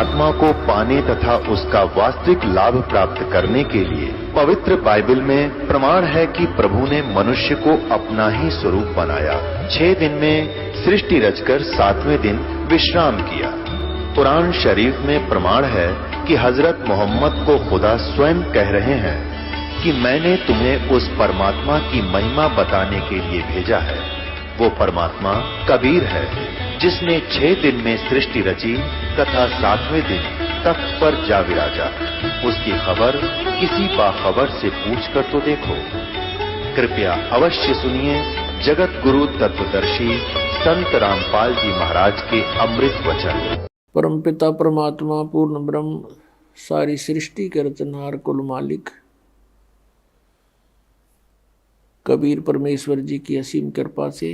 परमात्मा को पाने तथा उसका वास्तविक लाभ प्राप्त करने के लिए पवित्र बाइबल में प्रमाण है कि प्रभु ने मनुष्य को अपना ही स्वरूप बनाया। 6 दिन में सृष्टि रचकर 7वें दिन विश्राम किया। कुरान शरीफ में प्रमाण है कि हजरत मोहम्मद को खुदा स्वयं कह रहे हैं कि मैंने तुम्हें उस परमात्मा की महिमा बताने के लिए भेजा है। वो परमात्मा कबीर है जिसने 6 दिन में सृष्टि रची तथा 7वें दिन तख्त पर जा विराजा। उसकी खबर किसी बाखबर से पूछकर तो देखो। कृपया अवश्य सुनिए जगत गुरु तत्वदर्शी संत रामपाल जी महाराज के अमृत वचन। परमपिता परमात्मा पूर्ण ब्रह्म सारी सृष्टि के रचनहार कुल मालिक कबीर परमेश्वर जी की असीम कृपा से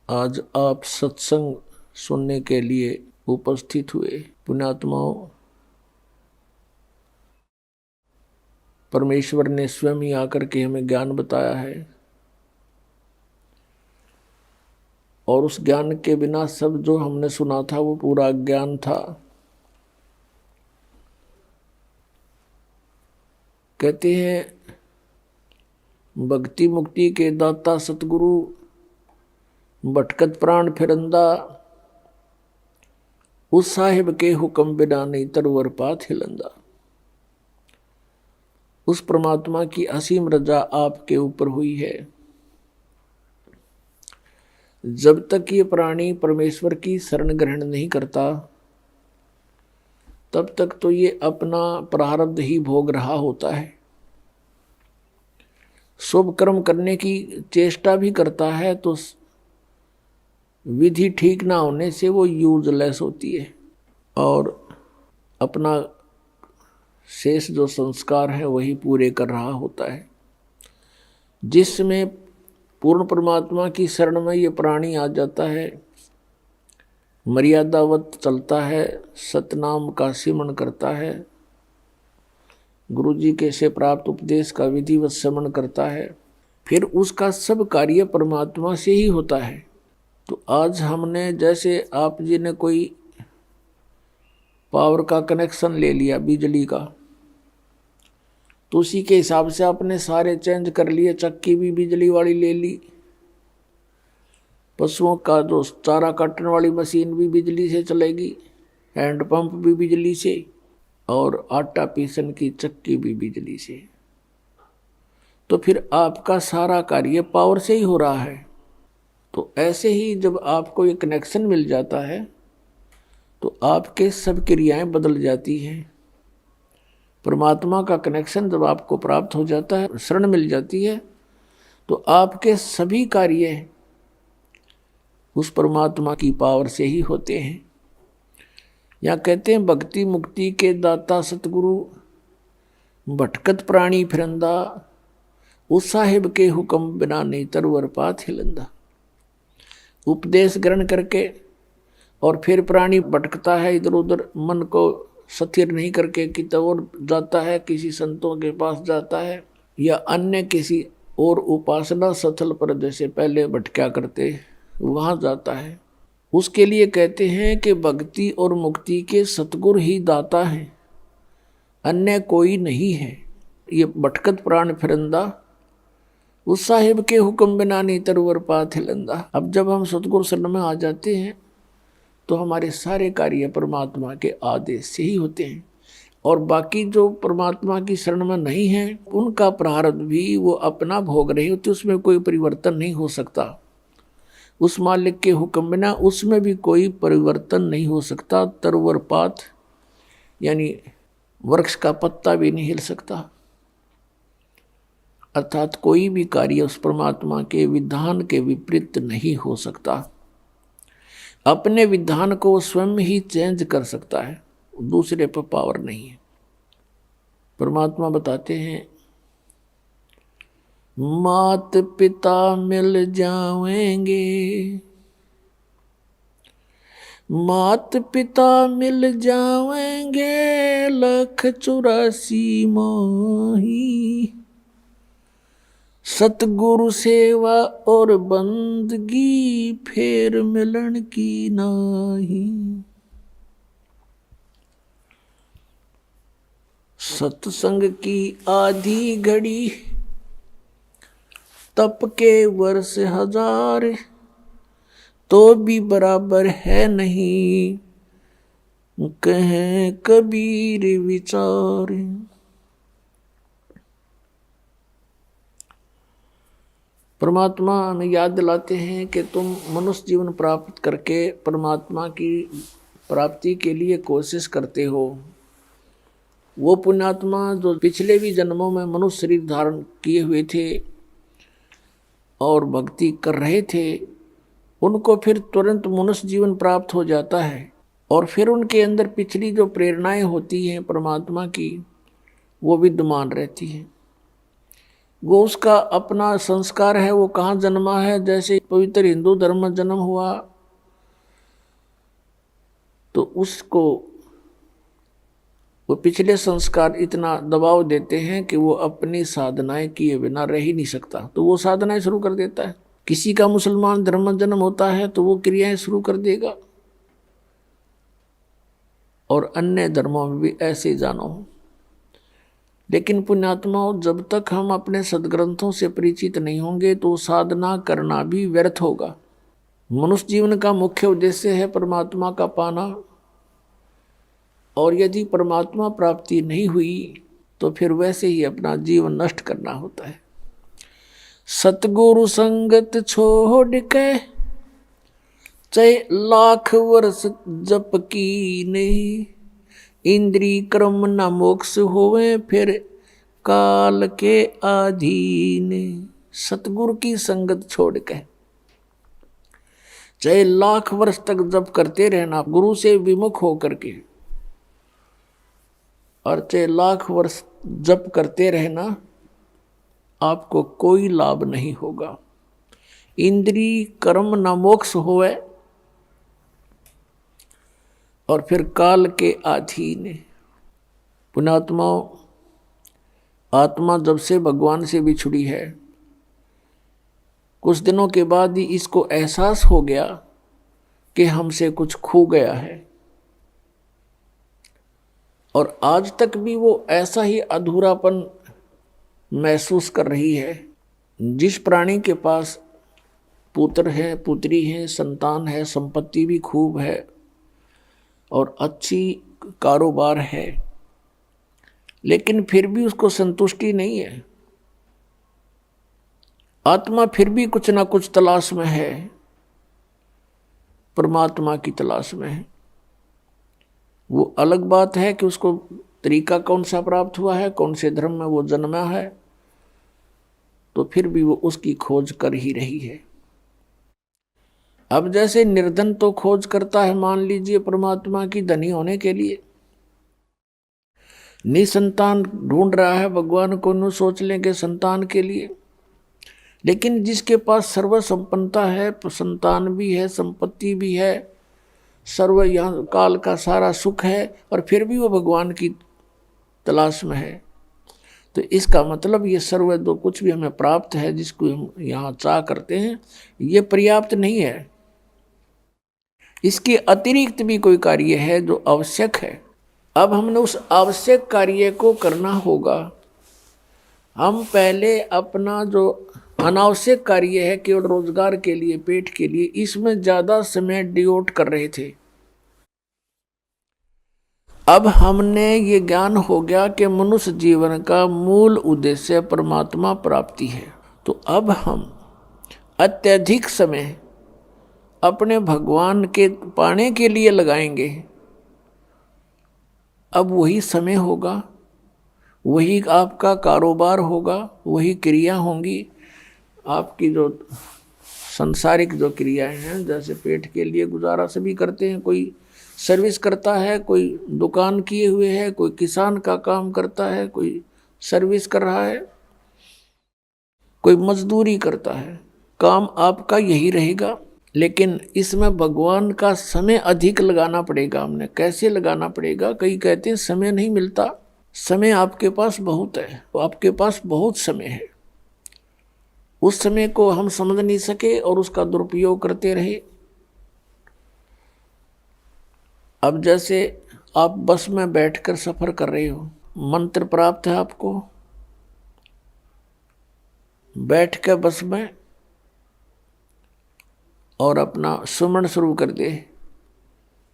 आज आप सत्संग सुनने के लिए उपस्थित हुए पुण्यात्माओं। परमेश्वर ने स्वयं ही आकर के हमें ज्ञान बताया है और उस ज्ञान के बिना सब जो हमने सुना था वो पूरा ज्ञान था। कहते हैं भक्ति मुक्ति के दाता सतगुरु भटकत प्राण फिरंदा, उस साहिब के हुक्म बिना नहीं तरवर पात हिलंदा। उस परमात्मा की असीम रजा आपके ऊपर हुई है। जब तक ये प्राणी परमेश्वर की शरण ग्रहण नहीं करता तब तक तो ये अपना प्रारब्ध ही भोग रहा होता है। शुभ कर्म करने की चेष्टा भी करता है तो विधि ठीक ना होने से वो यूजलेस होती है और अपना शेष जो संस्कार है वही पूरे कर रहा होता है। जिसमें पूर्ण परमात्मा की शरण में ये प्राणी आ जाता है, मर्यादावत चलता है, सतनाम का सिमरण करता है, गुरु जी के से प्राप्त उपदेश का विधिवत श्रवण करता है, फिर उसका सब कार्य परमात्मा से ही होता है। तो आज हमने जैसे आप जी ने कोई पावर का कनेक्शन ले लिया बिजली का, तो उसी के हिसाब से आपने सारे चेंज कर लिए। चक्की भी बिजली वाली ले ली, पशुओं का जो चारा काटने वाली मशीन भी बिजली से चलेगी, हैंडपंप भी बिजली से और आटा पीसन की चक्की भी बिजली से। तो फिर आपका सारा कार्य पावर से ही हो रहा है। तो ऐसे ही जब आपको ये कनेक्शन मिल जाता है तो आपके सब क्रियाएं बदल जाती हैं। परमात्मा का कनेक्शन जब आपको प्राप्त हो जाता है, शरण मिल जाती है, तो आपके सभी कार्य उस परमात्मा की पावर से ही होते हैं। या कहते हैं भक्ति मुक्ति के दाता सतगुरु भटकत प्राणी फिरंदा, उस साहिब के हुक्म बिना नहीं तरवर पात हिलंदा। उपदेश ग्रहण करके और फिर प्राणी भटकता है इधर उधर, मन को स्थिर नहीं करके कितना और जाता है, किसी संतों के पास जाता है या अन्य किसी और उपासना स्थल पर जैसे पहले भटका करते वहाँ जाता है। उसके लिए कहते हैं कि भक्ति और मुक्ति के सतगुरु ही दाता हैं, अन्य कोई नहीं है। ये भटकत प्राण फिरंदा, उस साहिब के हुक्म बिना नहीं तरवर पात हिलंदा। अब जब हम सतगुरु शरण में आ जाते हैं तो हमारे सारे कार्य परमात्मा के आदेश से ही होते हैं। और बाकी जो परमात्मा की शरण में नहीं है उनका प्रारब्ध भी वो अपना भोग रहे होते, उसमें कोई परिवर्तन नहीं हो सकता। उस मालिक के हुक्म बिना उसमें भी कोई परिवर्तन नहीं हो सकता। तरवर पात यानी वृक्ष का पत्ता भी नहीं हिल सकता। अर्थात कोई भी कार्य उस परमात्मा के विधान के विपरीत नहीं हो सकता। अपने विधान को स्वयं ही चेंज कर सकता है, दूसरे पर पावर नहीं है। परमात्मा बताते हैं मात पिता मिल जाएंगे, मात पिता मिल जाएंगे, 184 माही सतगुरु सेवा और बंदगी फेर मिलन की नाही। सत्संग की आधी घड़ी तप के वर्ष हजार, तो भी बराबर है नहीं कहें कबीर विचार। परमात्मा हमें याद दिलाते हैं कि तुम मनुष्य जीवन प्राप्त करके परमात्मा की प्राप्ति के लिए कोशिश करते हो। वो पुण्यात्मा जो पिछले भी जन्मों में मनुष्य शरीर धारण किए हुए थे और भक्ति कर रहे थे, उनको फिर तुरंत मनुष्य जीवन प्राप्त हो जाता है और फिर उनके अंदर पिछली जो प्रेरणाएं होती हैं परमात्मा की, वो विद्यमान रहती हैं। वो उसका अपना संस्कार है, वो कहाँ जन्मा है। जैसे पवित्र हिंदू धर्म में जन्म हुआ तो उसको वो पिछले संस्कार इतना दबाव देते हैं कि वो अपनी साधनाएं किए बिना रह ही नहीं सकता, तो वो साधनाएं शुरू कर देता है। किसी का मुसलमान धर्म में जन्म होता है तो वो क्रियाएं शुरू कर देगा, और अन्य धर्मों में भी ऐसे जानो। लेकिन पुण्यात्माओं, जब तक हम अपने सदग्रंथों से परिचित नहीं होंगे तो साधना करना भी व्यर्थ होगा। मनुष्य जीवन का मुख्य उद्देश्य है परमात्मा का पाना, और यदि परमात्मा प्राप्ति नहीं हुई तो फिर वैसे ही अपना जीवन नष्ट करना होता है। सतगुरु संगत छोड़ के चाहे लाख वर्ष जप की नहीं, इंद्री क्रम न मोक्ष होवे फिर काल के अधीन। सतगुरु की संगत छोड़ के चाहे लाख वर्ष तक जप करते रहना गुरु से विमुख होकर के, और चाहे लाख वर्ष जप करते रहना, आपको कोई लाभ नहीं होगा। इंद्री कर्म न मोक्ष होवे और फिर काल के अधीन। पुण्यात्माओं, आत्मा जब से भगवान से बिछुड़ी है, कुछ दिनों के बाद ही इसको एहसास हो गया कि हमसे कुछ खो गया है, और आज तक भी वो ऐसा ही अधूरापन महसूस कर रही है। जिस प्राणी के पास पुत्र है, पुत्री है, संतान है, संपत्ति भी खूब है और अच्छी कारोबार है, लेकिन फिर भी उसको संतुष्टि नहीं है। आत्मा फिर भी कुछ ना कुछ तलाश में है, परमात्मा की तलाश में है। वो अलग बात है कि उसको तरीका कौन सा प्राप्त हुआ है, कौन से धर्म में वो जन्मा है, तो फिर भी वो उसकी खोज कर ही रही है। अब जैसे निर्धन तो खोज करता है, मान लीजिए परमात्मा की धनी होने के लिए, निसंतान ढूंढ रहा है भगवान को, न सोच लेंगे संतान के लिए। लेकिन जिसके पास सर्व संपन्नता है, संतान भी है, संपत्ति भी है, सर्व यहाँ काल का सारा सुख है, और फिर भी वो भगवान की तलाश में है, तो इसका मतलब ये सर्व जो कुछ भी हमें प्राप्त है, जिसको हम यहाँ चाह करते हैं, ये पर्याप्त नहीं है। इसके अतिरिक्त भी कोई कार्य है जो आवश्यक है। अब हमने उस आवश्यक कार्य को करना होगा। हम पहले अपना जो अनावश्यक कार्य है, केवल रोजगार के लिए, पेट के लिए, इसमें ज्यादा समय डिवोट कर रहे थे। अब हमने ये ज्ञान हो गया कि मनुष्य जीवन का मूल उद्देश्य परमात्मा प्राप्ति है, तो अब हम अत्यधिक समय अपने भगवान के पाने के लिए लगाएंगे। अब वही समय होगा, वही आपका कारोबार होगा, वही क्रिया होंगी। आपकी जो सांसारिक जो क्रियाएं हैं, जैसे पेट के लिए गुजारा सभी करते हैं, कोई सर्विस करता है, कोई दुकान किए हुए है, कोई किसान का काम करता है, कोई सर्विस कर रहा है, कोई मजदूरी करता है। काम आपका यही रहेगा, लेकिन इसमें भगवान का समय अधिक लगाना पड़ेगा। हमने कैसे लगाना पड़ेगा? कई कहते हैं समय नहीं मिलता। समय आपके पास बहुत है, तो आपके पास बहुत समय है। उस समय को हम समझ नहीं सके और उसका दुरुपयोग करते रहे। अब जैसे आप बस में बैठकर सफर कर रहे हो, मंत्र प्राप्त है आपको, बैठ के बस में और अपना सुमन शुरू कर दे,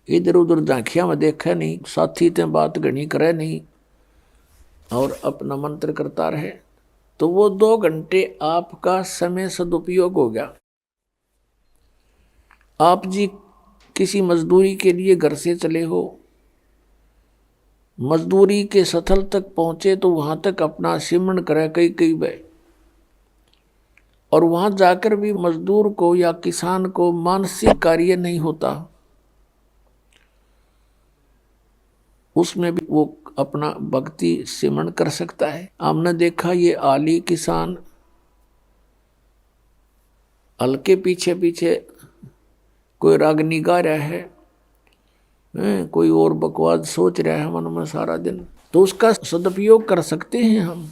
इधर उधर झांकिया में देखा नहीं, साथी ते बात घनी करे नहीं और अपना मंत्र करता रहे, तो वो 2 घंटे आपका समय सदुपयोग हो गया। आप जी किसी मजदूरी के लिए घर से चले हो, मजदूरी के स्थल तक पहुंचे तो वहां तक अपना सिमरण करे कई बार, और वहां जाकर भी मजदूर को या किसान को मानसिक कार्य नहीं होता, उसमें भी वो अपना भक्ति सिमरण कर सकता है। हमने देखा ये आली किसान हल के पीछे पीछे कोई रागनी गा रहा है, कोई और बकवास सोच रहा है मन में सारा दिन, तो उसका सदुपयोग कर सकते हैं हम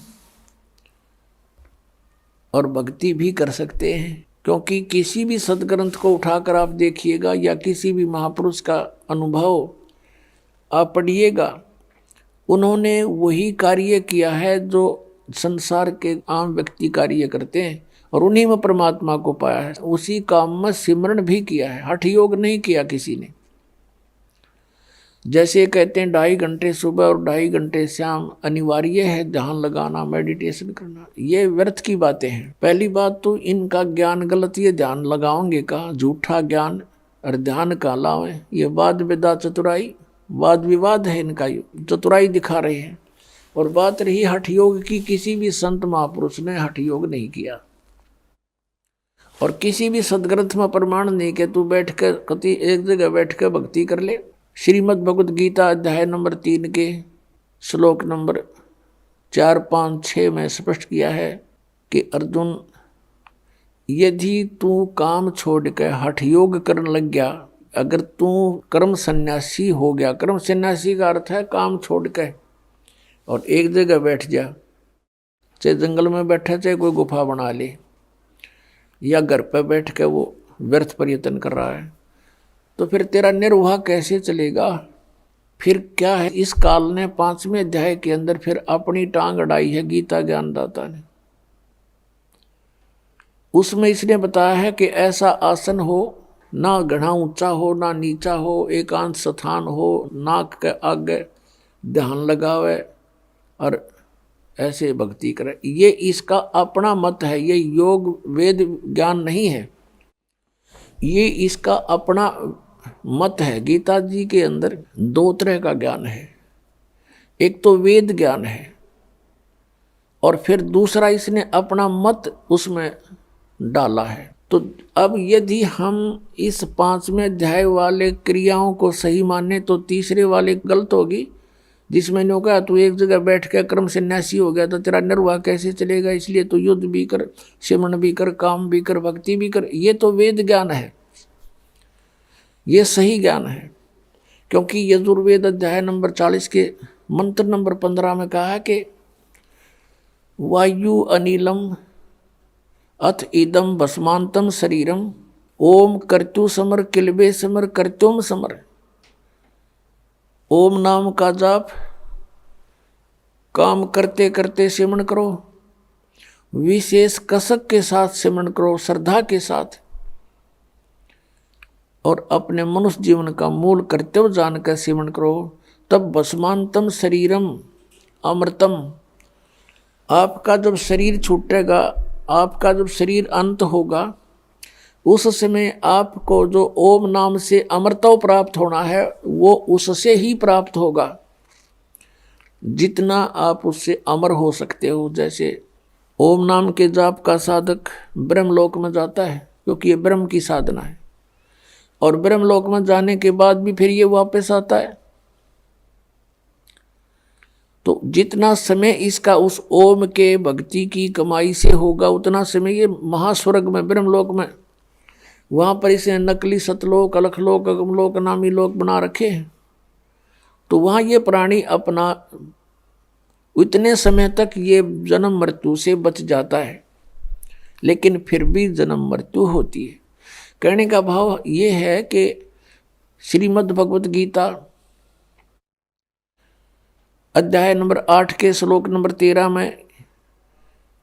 और भक्ति भी कर सकते हैं। क्योंकि किसी भी सदग्रंथ को उठाकर आप देखिएगा या किसी भी महापुरुष का अनुभव आप पढ़िएगा, उन्होंने वही कार्य किया है जो संसार के आम व्यक्ति कार्य करते हैं और उन्हीं में परमात्मा को पाया है। उसी काम में सिमरण भी किया है, हठ योग नहीं किया किसी ने। जैसे कहते हैं 2.5 घंटे सुबह और 2.5 घंटे शाम अनिवार्य है ध्यान लगाना, मेडिटेशन करना, ये व्यर्थ की बातें हैं। पहली बात तो इनका ज्ञान गलत, ये ध्यान लगाओगे का झूठा ज्ञान और ध्यान का लावे, ये वाद विवाद चतुराई वाद विवाद है इनका, चतुराई दिखा रहे हैं। और बात रही हठ योग की, किसी भी संत महापुरुष ने हठ योग नहीं किया और किसी भी सदग्रंथ में प्रमाण नहीं कि तू बैठ कर कति एक जगह बैठ कर भक्ति कर ले। श्रीमद् भगवद गीता अध्याय नंबर 3 के श्लोक नंबर 4, 5, 6 में स्पष्ट किया है कि अर्जुन, यदि तू काम छोड़ कर हठ योग करने लग गया, अगर तू कर्म सन्यासी हो गया, कर्म सन्यासी का अर्थ है काम छोड़ के और एक जगह बैठ जा, चाहे जंगल में बैठा चाहे कोई गुफा बना ले या घर पर बैठ के वो व्यर्थ प्रयत्न कर रहा है, तो फिर तेरा निर्वाह कैसे चलेगा? फिर क्या है? इस काल ने 5वें अध्याय के अंदर फिर अपनी टांग अड़ाई है गीता ज्ञानदाता ने। उसमें इसने बताया है कि ऐसा आसन हो, ना घना ऊंचा हो ना नीचा हो, एकांत स्थान हो, नाक के आगे ध्यान लगावे और ऐसे भक्ति करे। ये इसका अपना मत है, ये योग वेद ज्ञान नहीं है, ये इसका अपना मत है। गीता जी के अंदर 2 तरह का ज्ञान है, एक तो वेद ज्ञान है और फिर दूसरा इसने अपना मत उसमें डाला है। तो अब यदि हम इस 5वें अध्याय वाले क्रियाओं को सही माने तो तीसरे वाले गलत होगी, जिसमें नो कहा तू एक जगह बैठ के कर्म सन्यासी हो गया तो तेरा निर्वाह कैसे चलेगा, इसलिए तो युद्ध भी कर, सिमरण भी कर, काम भी कर, भक्ति भी कर। ये तो वेद ज्ञान है, ये सही ज्ञान है। क्योंकि यजुर्वेद अध्याय नंबर 40 के मंत्र नंबर 15 में कहा है कि वायु अनिलम अथ इदम भस्मांतम शरीरम ओम कर्तु समर किलबे समर कर्तुम समर। ओम नाम का जाप काम करते करते सिमरण करो, विशेष कसक के साथ सिमरण करो, श्रद्धा के साथ, और अपने मनुष्य जीवन का मूल कर्तव्य जानकर सिमरण करो। तब भस्मांतम शरीरम अमृतम, आपका जब शरीर छूटेगा, आपका जब शरीर अंत होगा, उस समय आपको जो ओम नाम से अमृतव प्राप्त होना है वो उससे ही प्राप्त होगा जितना आप उससे अमर हो सकते हो। जैसे ओम नाम के जाप का साधक ब्रह्मलोक में जाता है क्योंकि ये ब्रह्म की साधना है, और ब्रह्मलोक में जाने के बाद भी फिर ये वापस आता है। तो जितना समय इसका उस ओम के भक्ति की कमाई से होगा उतना समय ये महास्वर्ग में ब्रह्मलोक में, वहाँ पर इसे नकली सतलोक, अलखलोक, अगमलोक, नामी लोक बना रखे हैं। तो वहाँ ये प्राणी अपना इतने समय तक ये जन्म मृत्यु से बच जाता है। लेकिन फिर भी जन्म मृत्यु होती है। कहने का भाव ये है कि श्रीमद् भगवत गीता अध्याय नंबर 8 के श्लोक नंबर 13 में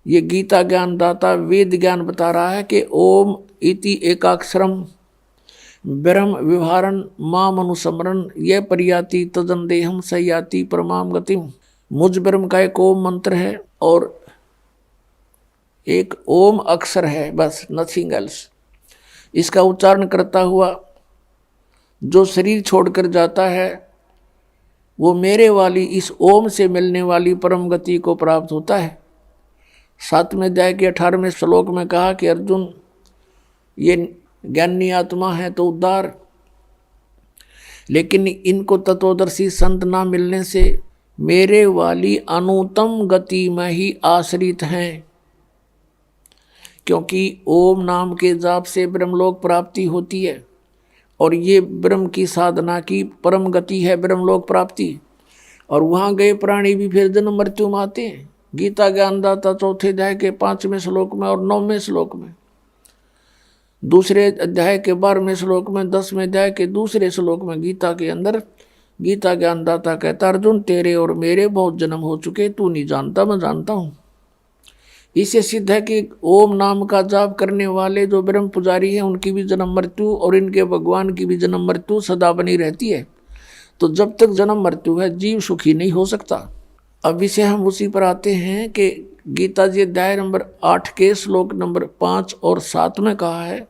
ये गीता ज्ञान दाता वेद ज्ञान बता रहा है कि ओम इति एकाक्षरम ब्रह्म विहारन माम अनुसमरन यह परियाति तदन देहम सयाति परमाम गतिम। मुझ ब्रह्म का एक ओम मंत्र है और एक ओम अक्षर है, बस, नथिंग एल्स। इसका उच्चारण करता हुआ जो शरीर छोड़कर जाता है वो मेरे वाली इस ओम से मिलने वाली परम गति को प्राप्त होता है। 7वें अध्याय के 18वें श्लोक में कहा कि अर्जुन, ये ज्ञानी आत्मा है तो उद्धार, लेकिन इनको तत्वदर्शी संत ना मिलने से मेरे वाली अनुत्तम गति में ही आश्रित हैं। क्योंकि ओम नाम के जाप से ब्रह्मलोक प्राप्ति होती है और ये ब्रह्म की साधना की परम गति है ब्रह्मलोक प्राप्ति। और वहाँ गए प्राणी भी फिर जन्म मृत्यु में आते हैं। गीता ज्ञानदाता 4थे अध्याय के 5वें श्लोक में और 9वें श्लोक में, 2रे अध्याय के 12वें श्लोक में, 10वें अध्याय के 2रे श्लोक में गीता के अंदर गीता ज्ञानदाता कहता, अर्जुन तेरे और मेरे बहुत जन्म हो चुके, तू नहीं जानता, मैं जानता हूँ। इससे सिद्ध है कि ओम नाम का जाप करने वाले जो ब्रह्म पुजारी हैं उनकी भी जन्म मृत्यु और इनके भगवान की भी जन्म मृत्यु सदा बनी रहती है। तो जब तक जन्म मृत्यु है जीव सुखी नहीं हो सकता। अब इसे हम उसी पर आते हैं कि गीता जी अध्याय नंबर 8 के श्लोक नंबर 5 और 7 में कहा है,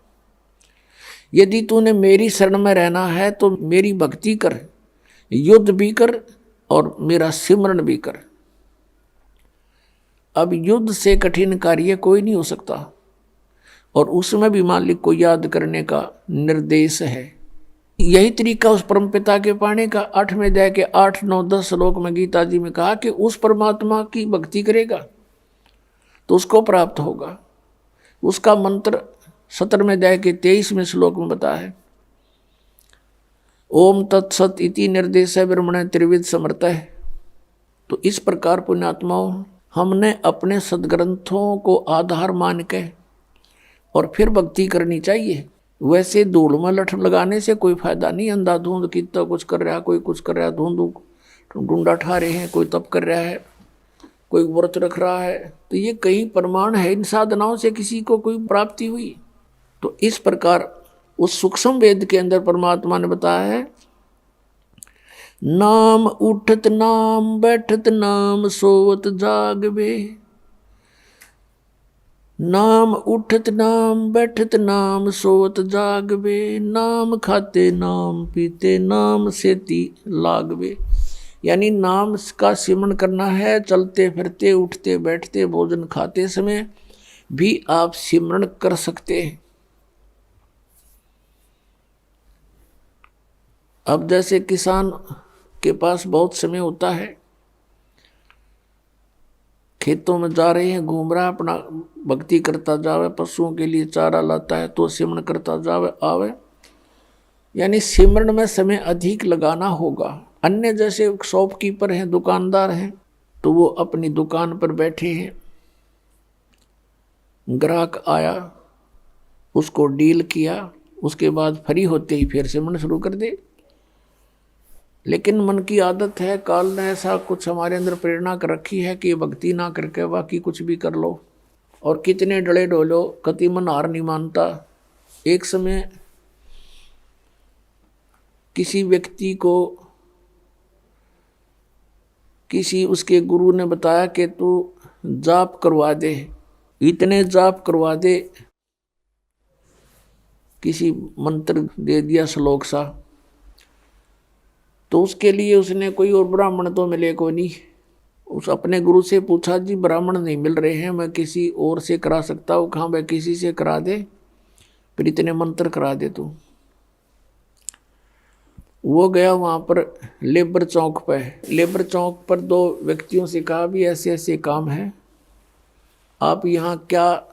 यदि तूने मेरी शरण में रहना है तो मेरी भक्ति कर, युद्ध भी कर और मेरा सिमरन भी कर। अब युद्ध से कठिन कार्य कोई नहीं हो सकता और उसमें भी मालिक को याद करने का निर्देश है। यही तरीका उस परमपिता के पाने का 8वें अध्याय के 8, 9, 10 श्लोक में गीता जी में कहा कि उस परमात्मा की भक्ति करेगा तो उसको प्राप्त होगा। उसका मंत्र 17वें अध्याय के 23वें श्लोक में बताया है, ओम तत्सत इति निर्देश ब्रह्मण त्रिविध समर्थ है। तो इस प्रकार पुण्यात्माओं, हमने अपने सदग्रंथों को आधार मान के और फिर भक्ति करनी चाहिए। वैसे धूल में लठ लगाने से कोई फायदा नहीं। अंधाधुंध कितना कुछ कर रहा है, कोई कुछ कर रहा है, धुंध डूंडा ठा रहे हैं, कोई तप कर रहा है, कोई व्रत रख रहा है, तो ये कहीं प्रमाण है इन साधनाओं से किसी को कोई प्राप्ति हुई? तो इस प्रकार उस सूक्ष्म वेद के अंदर परमात्मा ने बताया है, नाम उठत नाम बैठत नाम सोवत जागवे, नाम उठत नाम बैठत नाम सोवत जागवे, नाम खाते नाम पीते नाम सेती लागवे। यानी नाम का सिमरन करना है, चलते फिरते उठते बैठते भोजन खाते समय भी आप सिमरन कर सकते हैं। अब जैसे किसान के पास बहुत समय होता है, खेतों में जा रहे हैं, घूम रहा, अपना भक्ति करता जावे, पशुओं के लिए चारा लाता है तो सिमरन करता जावे आवे, यानी सिमरन में समय अधिक लगाना होगा। अन्य जैसे शॉपकीपर हैं, दुकानदार हैं, तो वो अपनी दुकान पर बैठे हैं, ग्राहक आया, उसको डील किया, उसके बाद फ्री होते ही फिर सिमरन शुरू कर दे। लेकिन मन की आदत है, काल ने ऐसा कुछ हमारे अंदर प्रेरणा कर रखी है कि भक्ति ना करके बाकी कुछ भी कर लो और कितने डले डोलो, कति मन हार नहीं मानता। एक समय किसी व्यक्ति को किसी उसके गुरु ने बताया कि तू जाप करवा दे, इतने जाप करवा दे, किसी मंत्र दे दिया श्लोक सा। तो उसके लिए उसने कोई और ब्राह्मण तो मिले को नहीं, उस अपने गुरु से पूछा, जी ब्राह्मण नहीं मिल रहे हैं, मैं किसी और से करा सकता हूँ? कहाँ, मैं किसी से करा दे, फिर इतने मंत्र करा दे तू। वो गया वहाँ पर लेबर चौक पे, लेबर चौक पर 2 व्यक्तियों से कहा, भी ऐसे ऐसे काम है, आप यहाँ क्या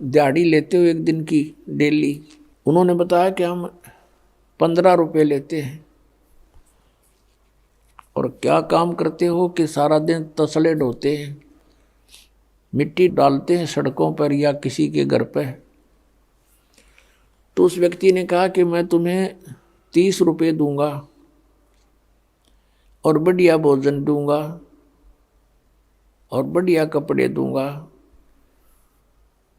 दिहाड़ी लेते हो एक दिन की डेली? उन्होंने बताया कि हम 15 रुपये लेते हैं। और क्या काम करते हो? कि सारा दिन तसले ढोते हैं। मिट्टी डालते हैं सड़कों पर या किसी के घर पर। तो उस व्यक्ति ने कहा कि मैं तुम्हें 30 रुपये दूंगा और बढ़िया भोजन दूंगा और बढ़िया कपड़े दूंगा,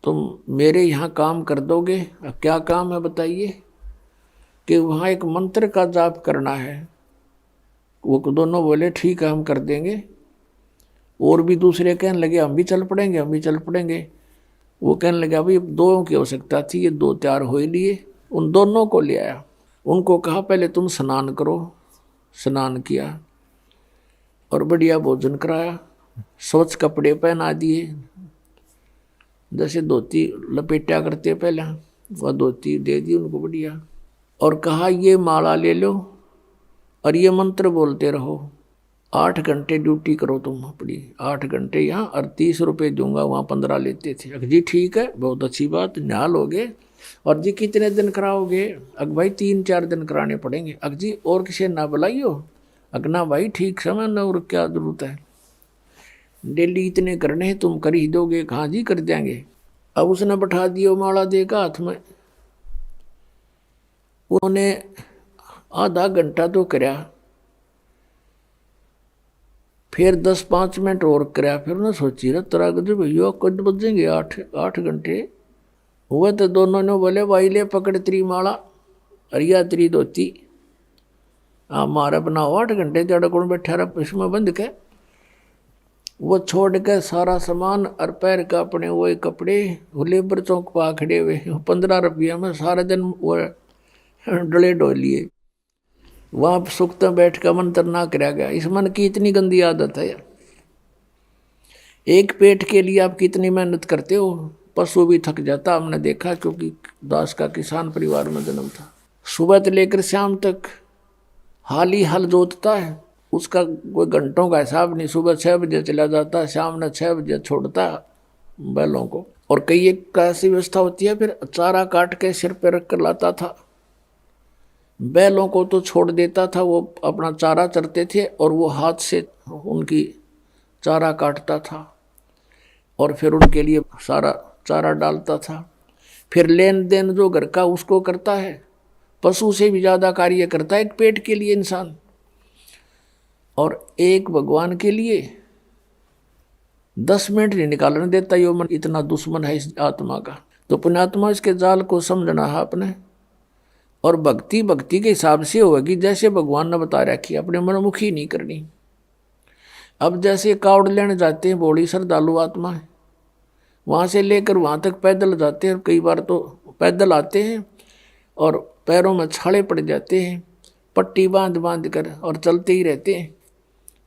तुम मेरे यहाँ काम कर दोगे? क्या काम है बताइए? कि वहाँ एक मंत्र का जाप करना है। वो दोनों बोले ठीक है हम कर देंगे। और भी दूसरे कहने लगे हम भी चल पड़ेंगे, हम भी चल पड़ेंगे। वो कहने लगे अभी 2 की आवश्यकता थी, ये 2 तैयार हो लिए। उन दोनों को ले आया, उनको कहा पहले तुम स्नान करो। स्नान किया और बढ़िया भोजन कराया, स्वच्छ कपड़े पहना दिए, जैसे धोती लपेटा करते पहले वह धोती दे दी उनको बढ़िया, और कहा ये माला ले लो और ये मंत्र बोलते रहो, 8 घंटे ड्यूटी करो तुम अपनी, 8 घंटे यहाँ, और 30 रुपये दूंगा। वहाँ 15 लेते थे। अग जी ठीक है, बहुत अच्छी बात, न्याल हो गए। और जी कितने दिन कराओगे? अग भाई 3-4 दिन कराने पड़ेंगे। अग जी और किसी ना बुलाइयो? अग ना भाई ठीक समय ना, और क्या जरूरत है, डेली इतने करने हैं, तुम कर ही दोगे? हाँ जी कर देंगे। अब उसने बैठा दियो माला देकर हाथ में। उन्होंने आधा घंटा तो कराया, फिर 10-5 मिनट और कराया। फिर उन्होंने सोची रहा तरा जो भैया कद बजेंगे 8 घंटे हुए। तो दोनों ने बोले भाई ले पकड़ तेरी माला अरिया तेरी धोती, मारा बनाओ 8 घंटे तेरा कौन बैठा रहा इसमें बंद के। वो छोड़ के सारा सामान और पैर का अपने वो कपड़े लेबर चौक पा खड़े हुए, 15 रुपया में सारा दिन वो डले डोलिए। वहाँ सुखता बैठ कर मंत्र ना कराया गया। इस मन की इतनी गंदी आदत है। एक पेट के लिए आप कितनी मेहनत करते हो, पशु भी थक जाता, हमने देखा, क्योंकि दास का किसान परिवार में जन्म था। सुबह से लेकर शाम तक हाल ही हल जोतता है, उसका कोई घंटों का हिसाब नहीं। सुबह 6 बजे चला जाता, शाम ने 6 बजे छोड़ता बैलों को। और कई एक ऐसी व्यवस्था होती है, फिर चारा काट के सिर पर रख कर लाता था। बैलों को तो छोड़ देता था, वो अपना चारा चरते थे और वो हाथ से उनकी चारा काटता था और फिर उनके लिए सारा चारा डालता था। फिर लेन देन जो घर का उसको करता है, पशु से भी ज़्यादा कार्य करता है एक पेट के लिए इंसान। और एक भगवान के लिए 10 मिनट नहीं निकालने देता ये मन, इतना दुश्मन है इस आत्मा का। तो पुण्यात्मा इसके जाल को समझना है आपने। और भक्ति भक्ति के हिसाब से होगी, जैसे भगवान ने बता रखी, अपने मनमुखी नहीं करनी। अब जैसे कावड़ लेने जाते हैं, बड़ी श्रद्धालु आत्मा है, वहाँ से लेकर वहाँ तक पैदल जाते हैं। कई बार तो पैदल आते हैं और पैरों में छाले पड़ जाते हैं, पट्टी बांध बांध कर, और चलते ही रहते हैं।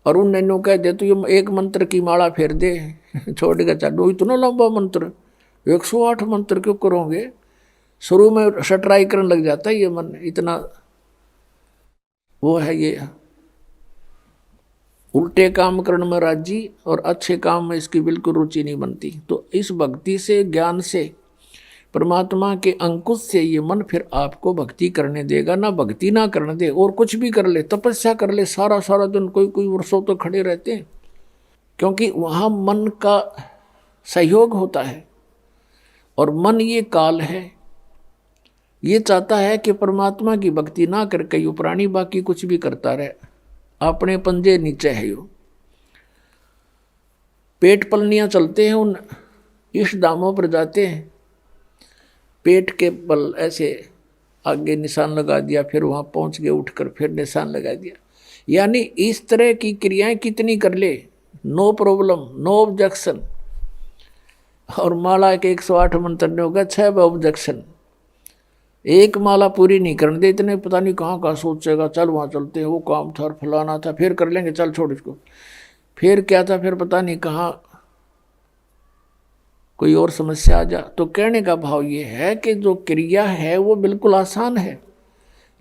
और उन नैनों कह दे तो ये एक मंत्र की माला फेर दे छोड़ के चलो, इतना लंबा मंत्र 108 मंत्र क्यों करोगे? शुरू में शटराई करने लग जाता है ये मन, इतना वो है ये उल्टे काम करने में राजी, और अच्छे काम में इसकी बिल्कुल रुचि नहीं बनती। तो इस भक्ति से, ज्ञान से, परमात्मा के अंकुश से ये मन फिर आपको भक्ति करने देगा। ना भक्ति ना करने दे, और कुछ भी कर ले, तपस्या कर ले, सारा सारा दिन, कोई वर्षों तो खड़े रहते हैं, क्योंकि वहाँ मन का सहयोग होता है। और मन ये काल है, ये चाहता है कि परमात्मा की भक्ति ना करके यो प्राणी बाकी कुछ भी करता रहे, अपने पंजे नीचे है। यो पेट पलनियाँ चलते हैं, उन इस दामों पर जाते हैं, पेट के बल ऐसे आगे निशान लगा दिया, फिर वहाँ पहुँच गए, उठकर फिर निशान लगा दिया। यानी इस तरह की क्रियाएं कितनी कर ले, नो प्रॉब्लम, नो ऑब्जेक्शन। और माला के 108 मंत्र ने होगा 6 ऑब्जेक्शन। एक माला पूरी नहीं करने दे, इतने पता नहीं कहाँ कहाँ सोचेगा, चल वहाँ चलते हैं, वो काम था, फलाना था, फिर कर लेंगे, चल छोड़ इसको, फिर क्या था, फिर पता नहीं कहाँ कोई और समस्या आ जा। तो कहने का भाव ये है कि जो क्रिया है वो बिल्कुल आसान है,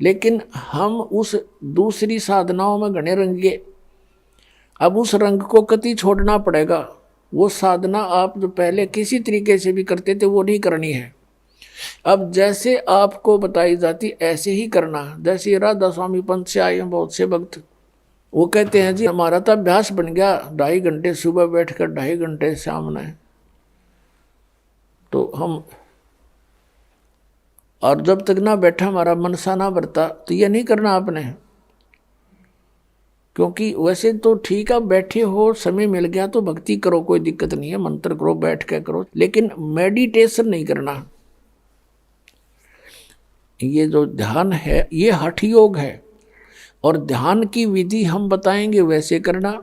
लेकिन हम उस दूसरी साधनाओं में घने रंगे। अब उस रंग को कति छोड़ना पड़ेगा। वो साधना आप जो पहले किसी तरीके से भी करते थे वो नहीं करनी है। अब जैसे आपको बताई जाती ऐसे ही करना। जैसे राधा स्वामी पंथ से आए हैं बहुत से भक्त, वो कहते हैं जी हमारा तो अभ्यास बन गया, 2.5 घंटे सुबह बैठकर 2.5 घंटे सामने तो हम, और जब तक ना बैठा हमारा मनसा ना भरता, तो ये नहीं करना आपने। क्योंकि वैसे तो ठीक है, बैठे हो, समय मिल गया तो भक्ति करो, कोई दिक्कत नहीं है, मंत्र करो, बैठ के करो, लेकिन मेडिटेशन नहीं करना। ये जो ध्यान है ये हठ योग है, और ध्यान की विधि हम बताएंगे वैसे करना।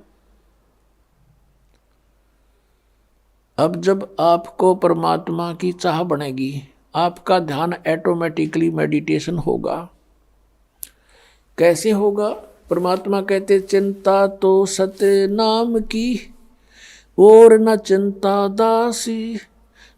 अब जब आपको परमात्मा की चाह बनेगी, आपका ध्यान ऑटोमेटिकली मेडिटेशन होगा। कैसे होगा? परमात्मा कहते चिंता तो सत्य नाम की, और न चिंता दासी,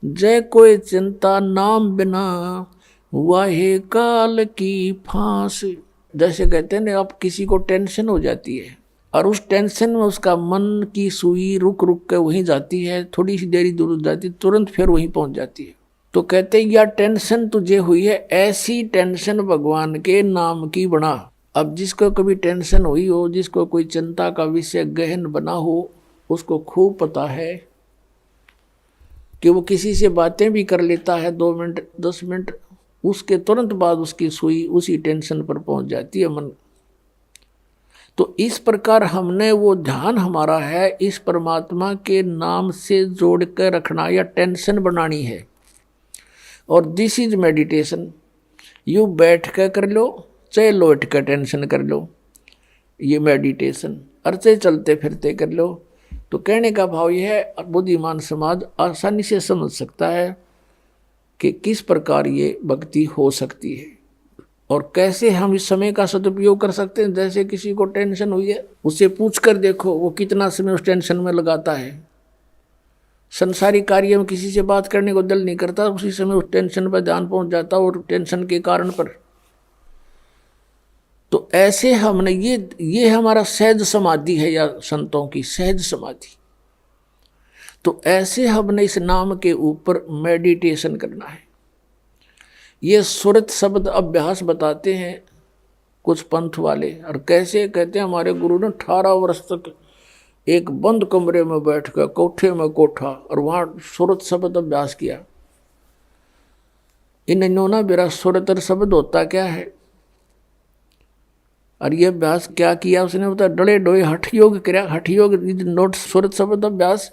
जय कोई चिंता नाम बिना, वाहे काल की फांसी। जैसे कहते हैं ना, आप किसी को टेंशन हो जाती है और उस टेंशन में उसका मन की सुई रुक रुक के वहीं जाती है, थोड़ी सी देरी दूर जाती है, तुरंत फिर वहीं पहुंच जाती है। तो कहते हैं या टेंशन तुझे हुई है, ऐसी टेंशन भगवान के नाम की बना। अब जिसको कभी टेंशन हुई हो, जिसको कोई चिंता का विषय गहन बना हो, उसको खूब पता है कि वो किसी से बातें भी कर लेता है 2 मिनट 10 मिनट, उसके तुरंत बाद उसकी सुई उसी टेंशन पर पहुंच जाती है मन। तो इस प्रकार हमने वो ध्यान हमारा है इस परमात्मा के नाम से जोड़ कर रखना या टेंशन बनानी है। और दिस इज मेडिटेशन। यू बैठ कर कर लो, चाहे लौट कर टेंशन कर लो, ये मेडिटेशन। और चाहे चलते फिरते कर लो। तो कहने का भाव यह है, बुद्धिमान समाज आसानी से समझ सकता है कि किस प्रकार ये भक्ति हो सकती है और कैसे हम इस समय का सदुपयोग कर सकते हैं। जैसे किसी को टेंशन हुई है, उससे पूछ कर देखो वो कितना समय उस टेंशन में लगाता है। संसारिक कार्य में किसी से बात करने को दिल नहीं करता, उसी समय उस टेंशन पर ध्यान पहुंच जाता और टेंशन के कारण पर। तो ऐसे हमने ये हमारा सहज समाधि है या संतों की सहज समाधि। तो ऐसे हमने इस नाम के ऊपर मेडिटेशन करना है। ये सुरत शब्द अभ्यास बताते हैं कुछ पंथ वाले। और कैसे कहते हैं, हमारे गुरु ने 18 वर्ष तक एक बंद कमरे में बैठ कर, कोठे में कोठा, और वहाँ सुरत शब्द अभ्यास किया। इन्होंने मेरा सुरतर शब्द होता क्या है, और ये अभ्यास क्या किया उसने बताया, डले डोए हठ योग किया। हठ योग नोट सुरत शब्द अभ्यास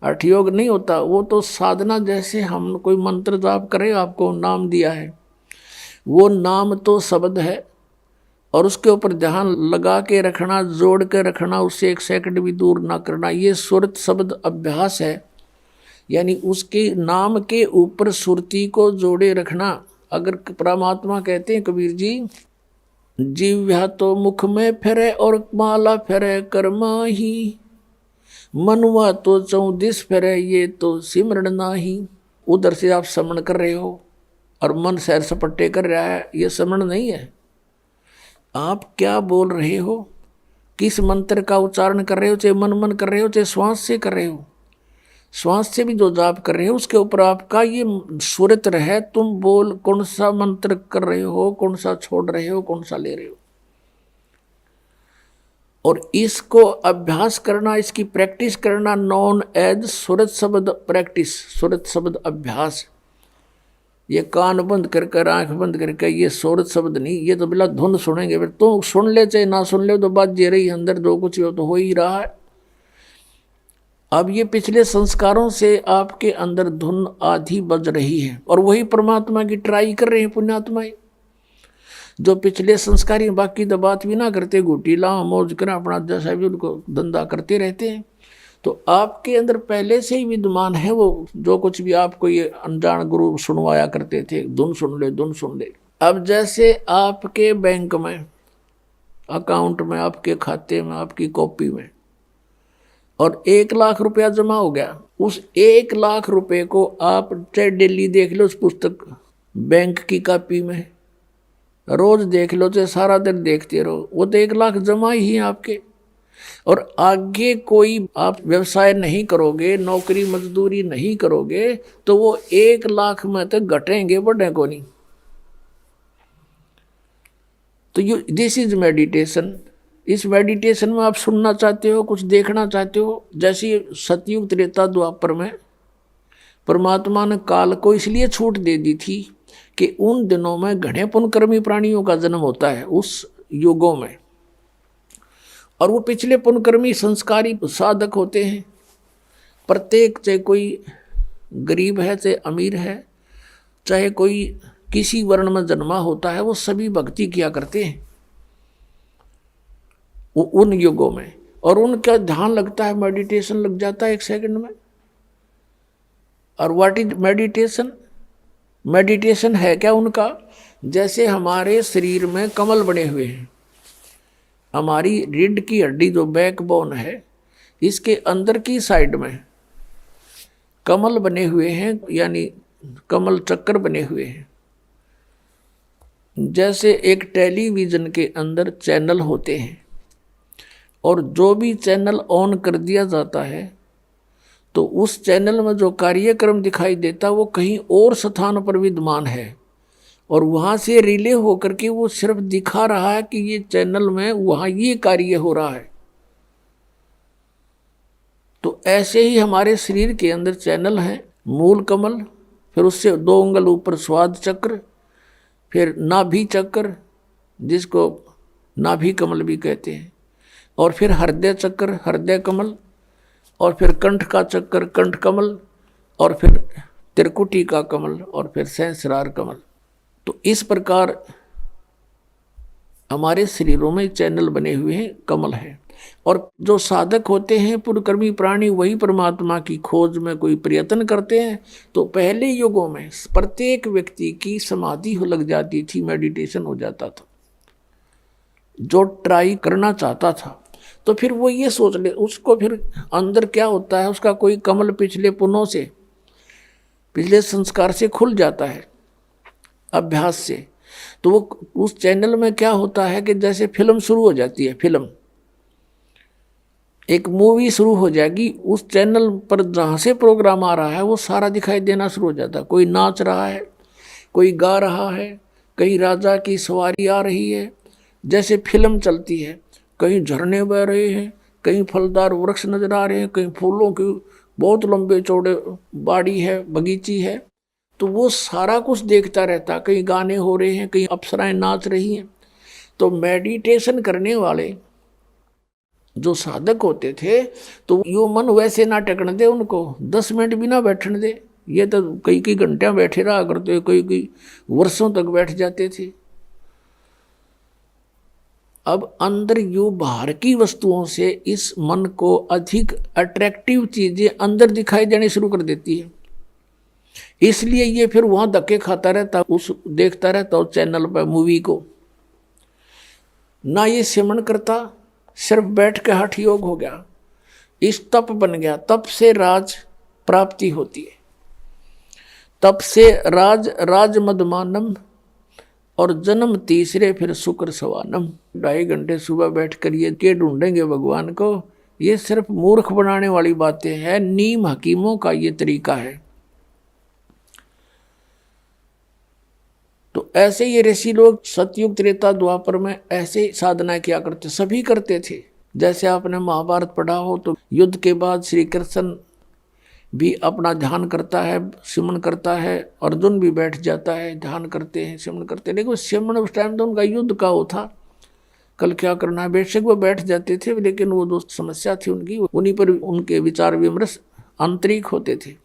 हठ योग नहीं होता, वो तो साधना। जैसे हम कोई मंत्र जाप करें, आपको नाम दिया है, वो नाम तो शब्द है और उसके ऊपर ध्यान लगा के रखना, जोड़ के रखना, उससे 1 सेकंड भी दूर ना करना, ये सुरत शब्द अभ्यास है। यानी उसके नाम के ऊपर सुरती को जोड़े रखना। अगर परमात्मा कहते हैं कबीर जी, जीव्या तो मुख में फेरे और माला फेरे कर्मा ही, मनवा तो 34 फेरे ये तो सिमरण नाही। उधर से आप समण कर रहे हो और मन सैर सपट्टे कर रहा है, ये समण नहीं है। आप क्या बोल रहे हो, किस मंत्र का उच्चारण कर रहे हो, चाहे मन कर रहे हो, चाहे श्वास से कर रहे हो, श्वास से भी जो जाप कर रहे हो उसके ऊपर आपका ये सुरत रहे। तुम बोल कौन सा मंत्र कर रहे हो, कौन सा छोड़ रहे हो, कौन सा ले रहे हो। और इसको अभ्यास करना, इसकी प्रैक्टिस करना, नॉन एज सुरत शब्द प्रैक्टिस, सुरत शब्द अभ्यास। ये कान बंद करके, आंख बंद करके, ये सुरत शब्द नहीं, ये तो बिला धुन सुनेंगे। फिर तो सुन ले चाहे ना सुन ले, तो बात जे रही अंदर, जो कुछ हो तो हो ही रहा है। अब ये पिछले संस्कारों से आपके अंदर धुन आधी बज रही है और वही परमात्मा की ट्राई कर रहे हैं पुण्यात्माएं। जो पिछले संस्कारी बाकी तो बात भी ना करते, घूटी लाओ मौज करें, अपना जैसा भी उनको धंधा करते रहते हैं। तो आपके अंदर पहले से ही विद्यमान है वो, जो कुछ भी आपको ये अनजान गुरु सुनवाया करते थे, धुन सुन ले, धुन सुन ले। अब जैसे आपके बैंक में, अकाउंट में, आपके खाते में, आपकी कॉपी में और 1 लाख रुपया जमा हो गया, उस 1 लाख रुपए को आप चाहे डेली देख लो उस पुस्तक बैंक की कॉपी में, रोज देख लो, चाहे सारा दिन देखते रहो, वो तो 1 लाख जमा ही है आपके। और आगे कोई आप व्यवसाय नहीं करोगे, नौकरी मजदूरी नहीं करोगे, तो वो 1 लाख में तो घटेंगे, बढ़े को नहीं। तो दिस इज मेडिटेशन। इस मेडिटेशन में आप सुनना चाहते हो, कुछ देखना चाहते हो, जैसे सतयुग त्रेता द्वापर में परमात्मा ने काल को इसलिए छूट दे दी थी कि उन दिनों में घने पुण्यकर्मी प्राणियों का जन्म होता है उस युगों में, और वो पिछले पुण्यकर्मी संस्कारी साधक होते हैं। प्रत्येक, चाहे कोई गरीब है चाहे अमीर है, चाहे कोई किसी वर्ण में जन्मा होता है, वो सभी भक्ति किया करते हैं उन युगों में, और उनका ध्यान लगता है, मेडिटेशन लग जाता है 1 सेकंड में। और व्हाट इज मेडिटेशन? मेडिटेशन है क्या उनका? जैसे हमारे शरीर में कमल बने हुए हैं, हमारी रीढ़ की हड्डी जो बैकबोन है, इसके अंदर की साइड में कमल बने हुए हैं, यानी कमल चक्कर बने हुए हैं। जैसे एक टेलीविजन के अंदर चैनल होते हैं, और जो भी चैनल ऑन कर दिया जाता है तो उस चैनल में जो कार्यक्रम दिखाई देता वो कहीं और स्थान पर विद्यमान है, और वहाँ से रिले होकर के वो सिर्फ दिखा रहा है कि ये चैनल में वहाँ ये कार्य हो रहा है। तो ऐसे ही हमारे शरीर के अंदर चैनल हैं, मूल कमल, फिर उससे 2 अंगुल ऊपर स्वाद चक्र, फिर नाभि चक्र जिसको नाभि कमल भी कहते हैं, और फिर हृदय चक्र हृदय कमल, और फिर कंठ का चक्र कंठ कमल, और फिर त्रिकुटी का कमल, और फिर सहस्रार कमल। तो इस प्रकार हमारे शरीरों में चैनल बने हुए हैं, कमल है। और जो साधक होते हैं पुण्यकर्मी प्राणी, वही परमात्मा की खोज में कोई प्रयत्न करते हैं, तो पहले युगों में प्रत्येक व्यक्ति की समाधि हो लग जाती थी, मेडिटेशन हो जाता था। जो ट्राई करना चाहता था तो फिर वो ये सोच ले, उसको फिर अंदर क्या होता है, उसका कोई कमल पिछले पुण्यों से, पिछले संस्कार से खुल जाता है अभ्यास से। तो वो उस चैनल में क्या होता है कि जैसे फिल्म शुरू हो जाती है, फिल्म एक मूवी शुरू हो जाएगी, उस चैनल पर जहाँ से प्रोग्राम आ रहा है वो सारा दिखाई देना शुरू हो जाता है। कोई नाच रहा है, कोई गा रहा है, कहीं राजा की सवारी आ रही है, जैसे फिल्म चलती है, कहीं झरने बह रहे हैं, कहीं फलदार वृक्ष नजर आ रहे हैं, कहीं फूलों की बहुत लंबे चौड़े बाड़ी है, बगीची है, तो वो सारा कुछ देखता रहता। कहीं गाने हो रहे हैं, कहीं अप्सराएं नाच रही हैं। तो मेडिटेशन करने वाले जो साधक होते थे, तो यो मन वैसे ना टेकने दे उनको, 10 मिनट भी ना बैठने दे। ये तो कई कई घंटे बैठे रहा करते, कई वर्षों तक बैठ जाते थे। अब अंदर यू बाहर की वस्तुओं से इस मन को अधिक अट्रैक्टिव चीजें अंदर दिखाई देनी शुरू कर देती है, इसलिए ये फिर वहां धक्के खाता रहता, उस देखता रहता उस चैनल पर मूवी को। ना ये सिमरण करता, सिर्फ बैठ के हठ योग हो गया, इस तप बन गया। तप से राज प्राप्ति होती है, तप से राज मदमानम, और जन्म तीसरे फिर शुक्र सवानम। 2.5 घंटे सुबह बैठ कर ये के ढूंढेंगे भगवान को, ये सिर्फ मूर्ख बनाने वाली बातें हैं। नीम हकीमों का ये तरीका है। तो ऐसे ये ऋषि लोग सतयुग त्रेता द्वापर में ऐसे साधना किया करते, सभी करते थे। जैसे आपने महाभारत पढ़ा हो तो युद्ध के बाद श्री कृष्ण भी अपना ध्यान करता है, सिमरण करता है, अर्जुन भी बैठ जाता है, ध्यान करते हैं, सिमरण करते हैं। लेकिन सिमरण उस टाइम तो उनका युद्ध का हो था, कल क्या करना है, बेशक वो बैठ जाते थे, लेकिन वो जो समस्या थी उनकी, उन्हीं पर उनके विचार विमर्श आंतरिक होते थे।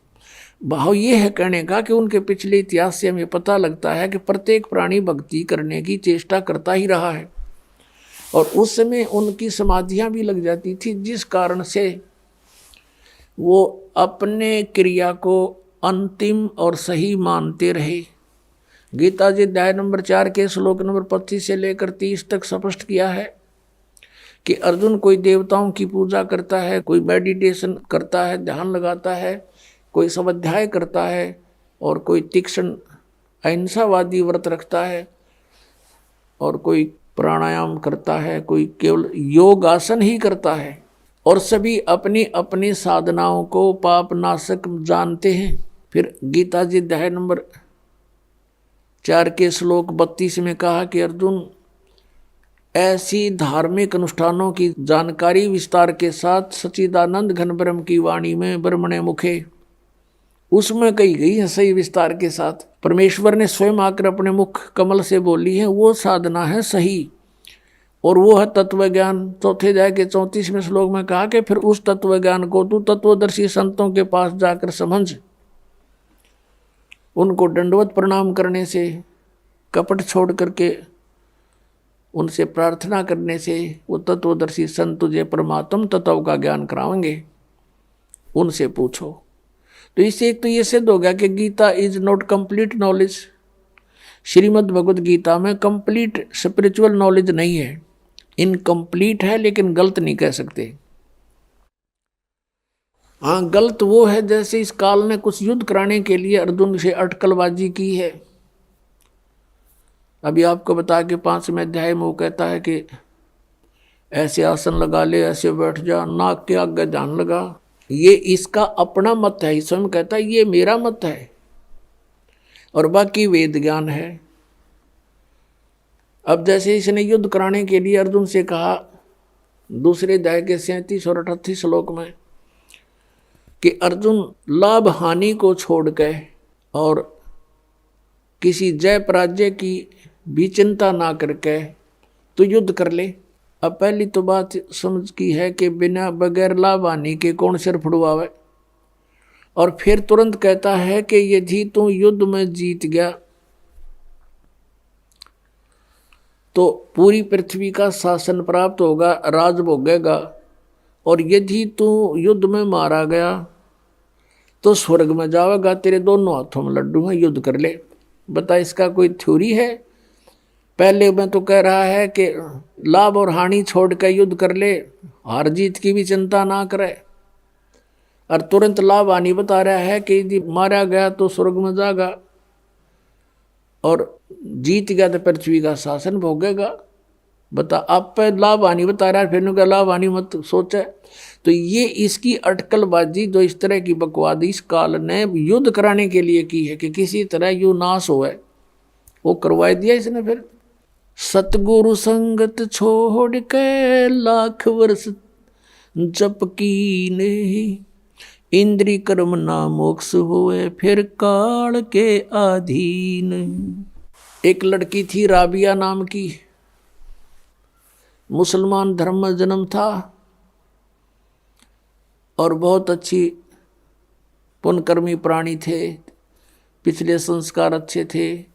भाव ये है कहने का कि उनके पिछले इतिहास से हमें पता लगता है कि प्रत्येक प्राणी भक्ति करने की चेष्टा करता ही रहा है, और उस समय उनकी समाधियां भी लग जाती थी, जिस कारण से वो अपने क्रिया को अंतिम और सही मानते रहे। गीता जी अध्याय नंबर 4 के श्लोक नंबर 25 से लेकर 30 तक स्पष्ट किया है कि अर्जुन कोई देवताओं की पूजा करता है, कोई मेडिटेशन करता है, ध्यान लगाता है, कोई स्वाध्याय करता है, और कोई तीक्ष्ण अहिंसावादी व्रत रखता है, और कोई प्राणायाम करता है, कोई केवल योग आसन ही करता है, और सभी अपनी अपनी साधनाओं को पाप नाशक जानते हैं। फिर गीता जी अध्याय नंबर 4 के श्लोक 32 में कहा कि अर्जुन, ऐसी धार्मिक अनुष्ठानों की जानकारी विस्तार के साथ सच्चिदानंद घन ब्रह्म की वाणी में ब्रह्मणे मुखे उसमें कही गई है सही विस्तार के साथ। परमेश्वर ने स्वयं आकर अपने मुख कमल से बोली है, वो साधना है सही, और वो है तत्व ज्ञान। चौथे अध्याय के 34वें श्लोक में कहा कि फिर उस तत्व ज्ञान को तू तत्वदर्शी संतों के पास जाकर समझ, उनको दंडवत प्रणाम करने से, कपट छोड़ करके उनसे प्रार्थना करने से वो तत्वदर्शी संत तुझे परमात्म तत्व का ज्ञान कराएंगे, उनसे पूछो। तो इससे एक तो ये सिद्ध हो गया कि Gita is not complete knowledge. Shrimad Bhagavad Gita में कंप्लीट स्पिरिचुअल नॉलेज नहीं है, इनकम्प्लीट है, लेकिन गलत नहीं कह सकते। हाँ, गलत वो है जैसे इस काल ने कुछ युद्ध कराने के लिए अर्जुन से अटकलबाजी की है। अभी आपको बता के 5वें अध्याय में वो कहता है कि ऐसे आसन लगा ले, ऐसे बैठ जा, नाक के आगे ध्यान लगा। ये इसका अपना मत है, स्वयं कहता है ये मेरा मत है, और बाकी वेद ज्ञान है। अब जैसे इसने युद्ध कराने के लिए अर्जुन से कहा दूसरे अध्याय के 37 और 38 श्लोक में कि अर्जुन लाभ हानि को छोड़ के और किसी जय पराजय की भी चिंता ना करके तो युद्ध कर ले। अब पहली तो बात समझ की है कि बिना बगैर लाभ हानि के कौन सिर फुड़वावे, और फिर तुरंत कहता है कि यदि तू युद्ध में जीत गया तो पूरी पृथ्वी का शासन प्राप्त होगा, राज भोगेगा, और यदि तू युद्ध में मारा गया तो स्वर्ग में जाएगा, तेरे दोनों हाथों में लड्डू हैं, युद्ध कर ले। बता, इसका कोई थ्योरी है? पहले मैं तो कह रहा है कि लाभ और हानि छोड़ कर युद्ध कर ले, हार जीत की भी चिंता ना करे, और तुरंत लाभ हानि बता रहा है कि यदि मारा गया तो स्वर्ग में जाएगा और जीत गया तो पृथ्वी का शासन भोगेगा। बता, आप पे लाभ हानि बता रहा है, फिर क्या लाभ हानि मत सोचे। तो ये इसकी अटकलबाजी जो इस तरह की बकवाद इस काल ने युद्ध कराने के लिए की है कि किसी तरह यू नाश हो, वो करवा दिया इसने। फिर सतगुरु संगत छोड़ के लाख वर्ष जप कीने, इंद्री कर्म ना मोक्ष होए फिर काल के अधीन। एक लड़की थी राबिया नाम की, मुसलमान धर्म में जन्म था और बहुत अच्छी पुण्यकर्मी प्राणी थे, पिछले संस्कार अच्छे थे।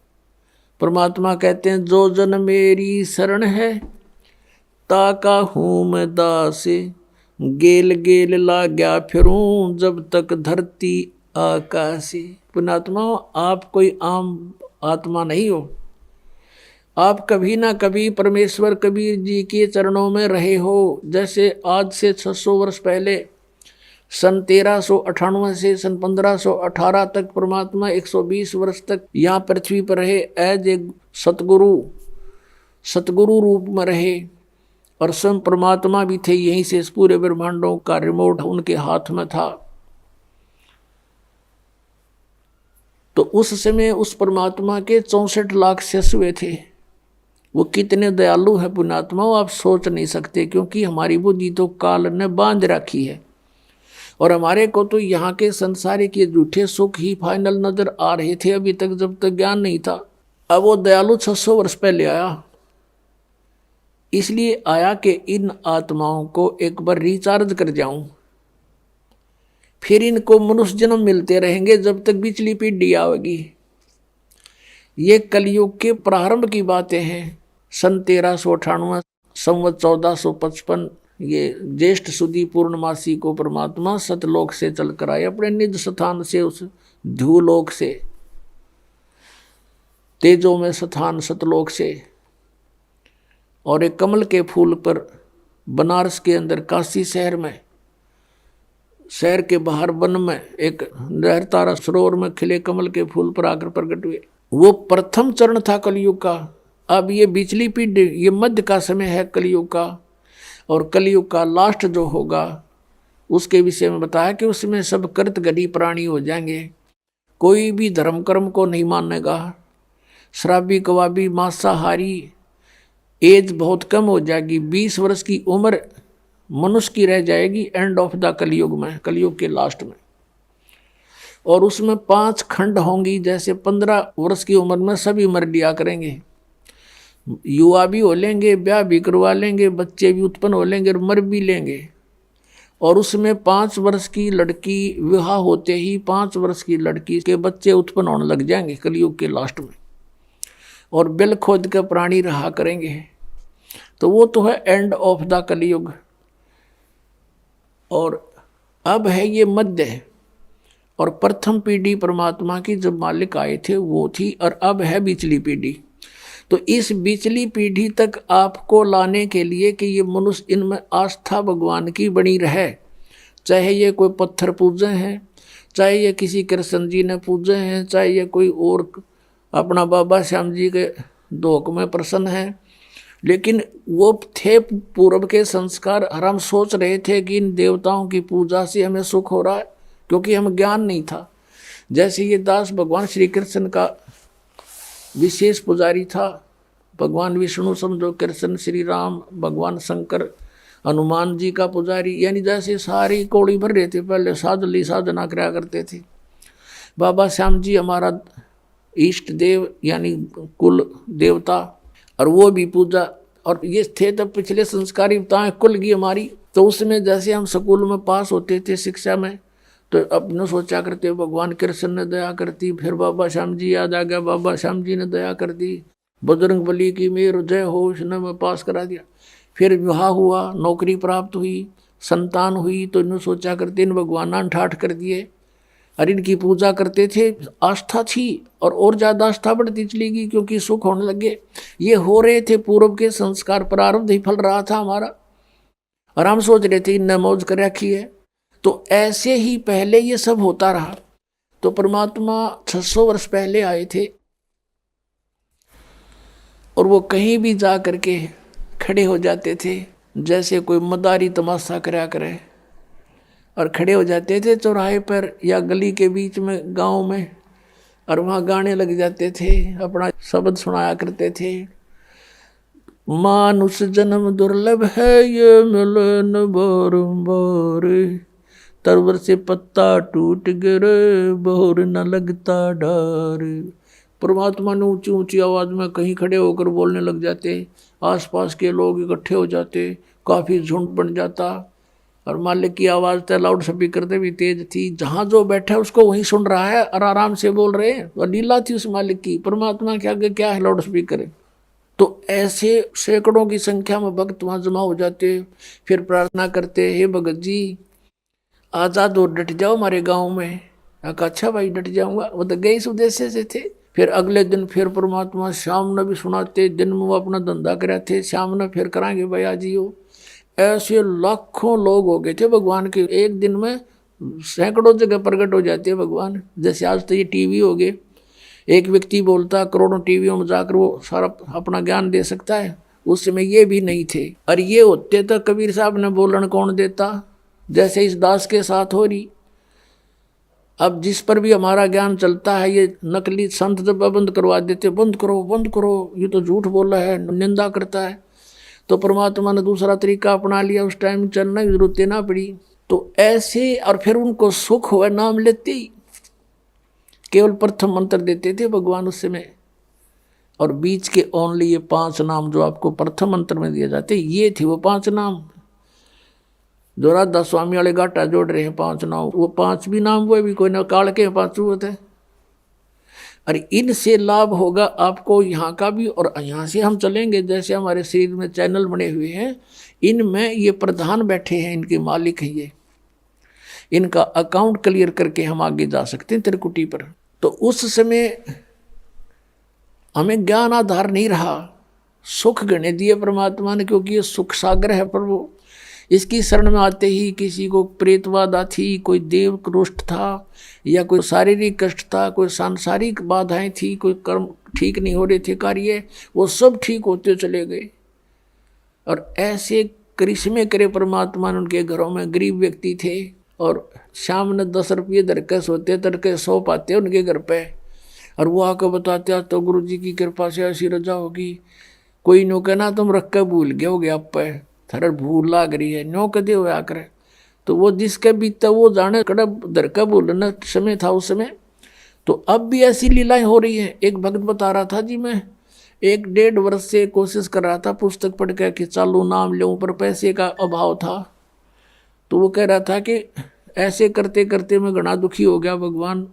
परमात्मा कहते हैं जो जन मेरी शरण है ताका हूँ मैं दास, गेल गेल लाग्या फिरूं जब तक धरती आकाशी। पुण्यात्मा, आप कोई आम आत्मा नहीं हो, आप कभी ना कभी परमेश्वर कबीर जी के चरणों में रहे हो। जैसे आज से 600 वर्ष पहले सन 1398 से सन 1518 तक परमात्मा 120 वर्ष तक यहाँ पृथ्वी पर रहे, एज ए सतगुरु रूप में रहे, और स्वयं परमात्मा भी थे। यहीं से इस पूरे ब्रह्मांडों का रिमोट उनके हाथ में था। तो उस समय उस परमात्मा के 64 लाख शिष्य हुए थे। वो कितने दयालु है पुण्यात्मा, आप सोच नहीं सकते, क्योंकि हमारी बुद्धि तो काल ने बांध रखी है, और हमारे को तो यहाँ के संसारिक के झूठे सुख ही फाइनल नजर आ रहे थे अभी तक, जब तक ज्ञान नहीं था। अब वो दयालु 600 वर्ष पहले आया, इसलिए आया कि इन आत्माओं को एक बार रिचार्ज कर जाऊं, फिर इनको मनुष्य जन्म मिलते रहेंगे जब तक पिछली पीढ़ी आएगी। ये कलयुग के प्रारंभ की बातें हैं। सन 1398 संवत 1455 ये ज्येष्ठ सुदी पूर्णमासी को परमात्मा सतलोक से चल कर आए, अपने निज स्थान से, उस ध्रुवलोक से, तेजों में स्थान सतलोक से, और एक कमल के फूल पर बनारस के अंदर काशी शहर में, शहर के बाहर वन में एक लहरतारा सरोवर में खिले कमल के फूल पर आकर प्रकट हुए। वो प्रथम चरण था कलयुग का। अब ये बिचली पीढ़ी, ये मध्य का समय है कलयुग का, और कलयुग का लास्ट जो होगा उसके विषय में बताया कि उसमें सब कृत गढ़ी प्राणी हो जाएंगे, कोई भी धर्म कर्म को नहीं मानेगा, शराबी कबाबी मांसाहारी, एज बहुत कम हो जाएगी, 20 वर्ष की उम्र मनुष्य की रह जाएगी एंड ऑफ द कलयुग में, कलयुग के लास्ट में। और उसमें 5 खंड होंगी। जैसे 15 वर्ष की उम्र में सभी मर लिया करेंगे, युवा भी हो लेंगे, ब्याह भी करवा लेंगे, बच्चे भी उत्पन्न हो लेंगे और मर भी लेंगे। और उसमें 5 वर्ष की लड़की विवाह होते ही 5 वर्ष की लड़की के बच्चे उत्पन्न होने लग जाएंगे कलयुग के लास्ट में, और बिल खोद के प्राणी रहा करेंगे। तो वो तो है एंड ऑफ द कलयुग। और अब है ये मध्य, और प्रथम पीढ़ी परमात्मा की जब मालिक आए थे वो थी, और अब है बीचली पीढ़ी। तो इस बीचली पीढ़ी तक आपको लाने के लिए कि ये मनुष्य इनमें आस्था भगवान की बनी रहे, चाहे ये कोई पत्थर पूजे हैं, चाहे ये किसी कृष्ण जी ने पूजे हैं, चाहे ये कोई और अपना बाबा श्याम जी के धोख में प्रसन्न है, लेकिन वो थे पूर्व के संस्कार। और हम सोच रहे थे कि इन देवताओं की पूजा से हमें सुख हो रहा है, क्योंकि हमें ज्ञान नहीं था। जैसे ये दास भगवान श्री कृष्ण का विशेष पुजारी था, भगवान विष्णु समझो, कृष्ण श्री राम, भगवान शंकर, हनुमान जी का पुजारी, यानी जैसे सारी कौड़ी भर रहे थे। पहले साधली साधना कराया करते थे। बाबा श्याम जी हमारा इष्ट देव यानी कुल देवता, और वो भी पूजा। और ये थे तब पिछले संस्कारी बताएं कुल की हमारी। तो उसमें जैसे हम स्कूल में पास होते थे शिक्षा में, तो अपने सोचा करते भगवान कृष्ण ने दया करती, फिर बाबा श्याम जी याद आ गया, बाबा श्याम जी ने दया कर दी, बजरंग बली की मेर जय हो, उसने मैं पास करा दिया। फिर विवाह हुआ, नौकरी प्राप्त हुई, संतान हुई, तो इन्होंने सोचा करते इन भगवान ठाठ कर दिए, और इनकी पूजा करते थे। आस्था थी और ज़्यादा आस्था बढ़ती चली गई, क्योंकि सुख होने लगे। ये हो रहे थे पूर्व के संस्कार, प्रारब्ध ही फल रहा था हमारा, और हम सोच रहे थे इनने मौज कर रखी है। तो ऐसे ही पहले ये सब होता रहा। तो परमात्मा 600 वर्ष पहले आए थे, और वो कहीं भी जा करके खड़े हो जाते थे, जैसे कोई मदारी तमाशा कराया करे, और खड़े हो जाते थे चौराहे पर या गली के बीच में गांव में, और वहाँ गाने लग जाते थे, अपना शब्द सुनाया करते थे। मानुष जन्म दुर्लभ है, ये मिले न बारंबार, तरवर से पत्ता टूट गिरे, बहुर न लगता डार। परमात्मा ने ऊंची ऊंची आवाज़ में कहीं खड़े होकर बोलने लग जाते, आसपास के लोग इकट्ठे हो जाते, काफ़ी झुंड बन जाता, और मालिक की आवाज़ तो लाउड स्पीकर से भी तेज थी, जहाँ जो बैठा है उसको वहीं सुन रहा है और आराम से बोल रहे हैं। और लीला थी उस मालिक की, परमात्मा के आगे क्या है लाउड स्पीकर। तो ऐसे सैकड़ों की संख्या में भक्त वहाँ जमा हो जाते, फिर प्रार्थना करते, हे भगत जी आज़ाद और डट जाओ हमारे गाँव में। अच्छा भाई डट जाऊँगा, वो तो गए इस उद्देश्य से थे। फिर अगले दिन फिर परमात्मा शाम ने भी सुनाते, दिन में वो अपना धंधा करे थे, शाम ने फिर कराएंगे भैया जी हो। ऐसे लाखों लोग हो गए थे भगवान के, एक दिन में सैकड़ों जगह प्रकट हो जाते हैं भगवान। जैसे आज तो ये टीवी हो गए, एक व्यक्ति बोलता करोड़ों टीवियों में जाकर वो सारा अपना ज्ञान दे सकता है। उस समय ये भी नहीं थे, और ये होते तो कबीर साहब ने बोलन कौन देता, जैसे इस दास के साथ हो रही। अब जिस पर भी हमारा ज्ञान चलता है, ये नकली संत जब बंद करवा देते, बंद करो, ये तो झूठ बोल रहा है, निंदा करता है। तो परमात्मा ने दूसरा तरीका अपना लिया, उस टाइम चलने की जरूरत ना पड़ी। तो ऐसे, और फिर उनको सुख हुआ नाम लेते ही, केवल प्रथम मंत्र देते थे भगवान उस समय, और बीच के ओनली ये 5 नाम जो आपको प्रथम मंत्र में दिए जाते, ये थे वो 5 नाम जो राधा स्वामी वाले घाटा जोड़ रहे हैं। 5 नाम, वो 5 भी नाम हुए भी कोई ना काल के 5 होते हैं। अरे इनसे लाभ होगा आपको यहाँ का भी, और यहाँ से हम चलेंगे, जैसे हमारे शरीर में चैनल बने हुए हैं, इनमें ये प्रधान बैठे हैं, इनके मालिक हैं ये, इनका अकाउंट क्लियर करके हम आगे जा सकते हैं त्रिकुटी पर। तो उस समय हमें ज्ञान आधार नहीं रहा, सुख गणे दिए परमात्मा ने, क्योंकि ये सुख सागर है प्रभु। इसकी शरण में आते ही किसी को प्रेतबाधा थी, कोई देव क्रोष्ठ था, या कोई शारीरिक कष्ट था, कोई सांसारिक बाधाएं थी, कोई कर्म ठीक नहीं हो रहे थे कार्य, वो सब ठीक होते चले गए। और ऐसे करिश्मे करे परमात्मा ने। उनके घरों में गरीब व्यक्ति थे, और शाम ने 10 रुपये धरके सोते, तड़के 100 पाते उनके घर पे, और वो आकर बताते तो गुरु जी की कृपा से ऐसी रजा होगी। कोई नो कहना तुम रख के भूल गए हो गया, आप पे थर भूल लाग रही है, नो कदे होया करे। तो वो जिसके बीतता वो जाने, कड़ब दर का बोलना समय था उस समय। तो अब भी ऐसी लीलाएं हो रही है। एक भक्त बता रहा था जी, मैं 1-1.5 वर्ष से कोशिश कर रहा था पुस्तक पढ़ के कि चालू नाम लूं, पर पैसे का अभाव था। तो वो कह रहा था कि ऐसे करते करते मैं घना दुखी हो गया, भगवान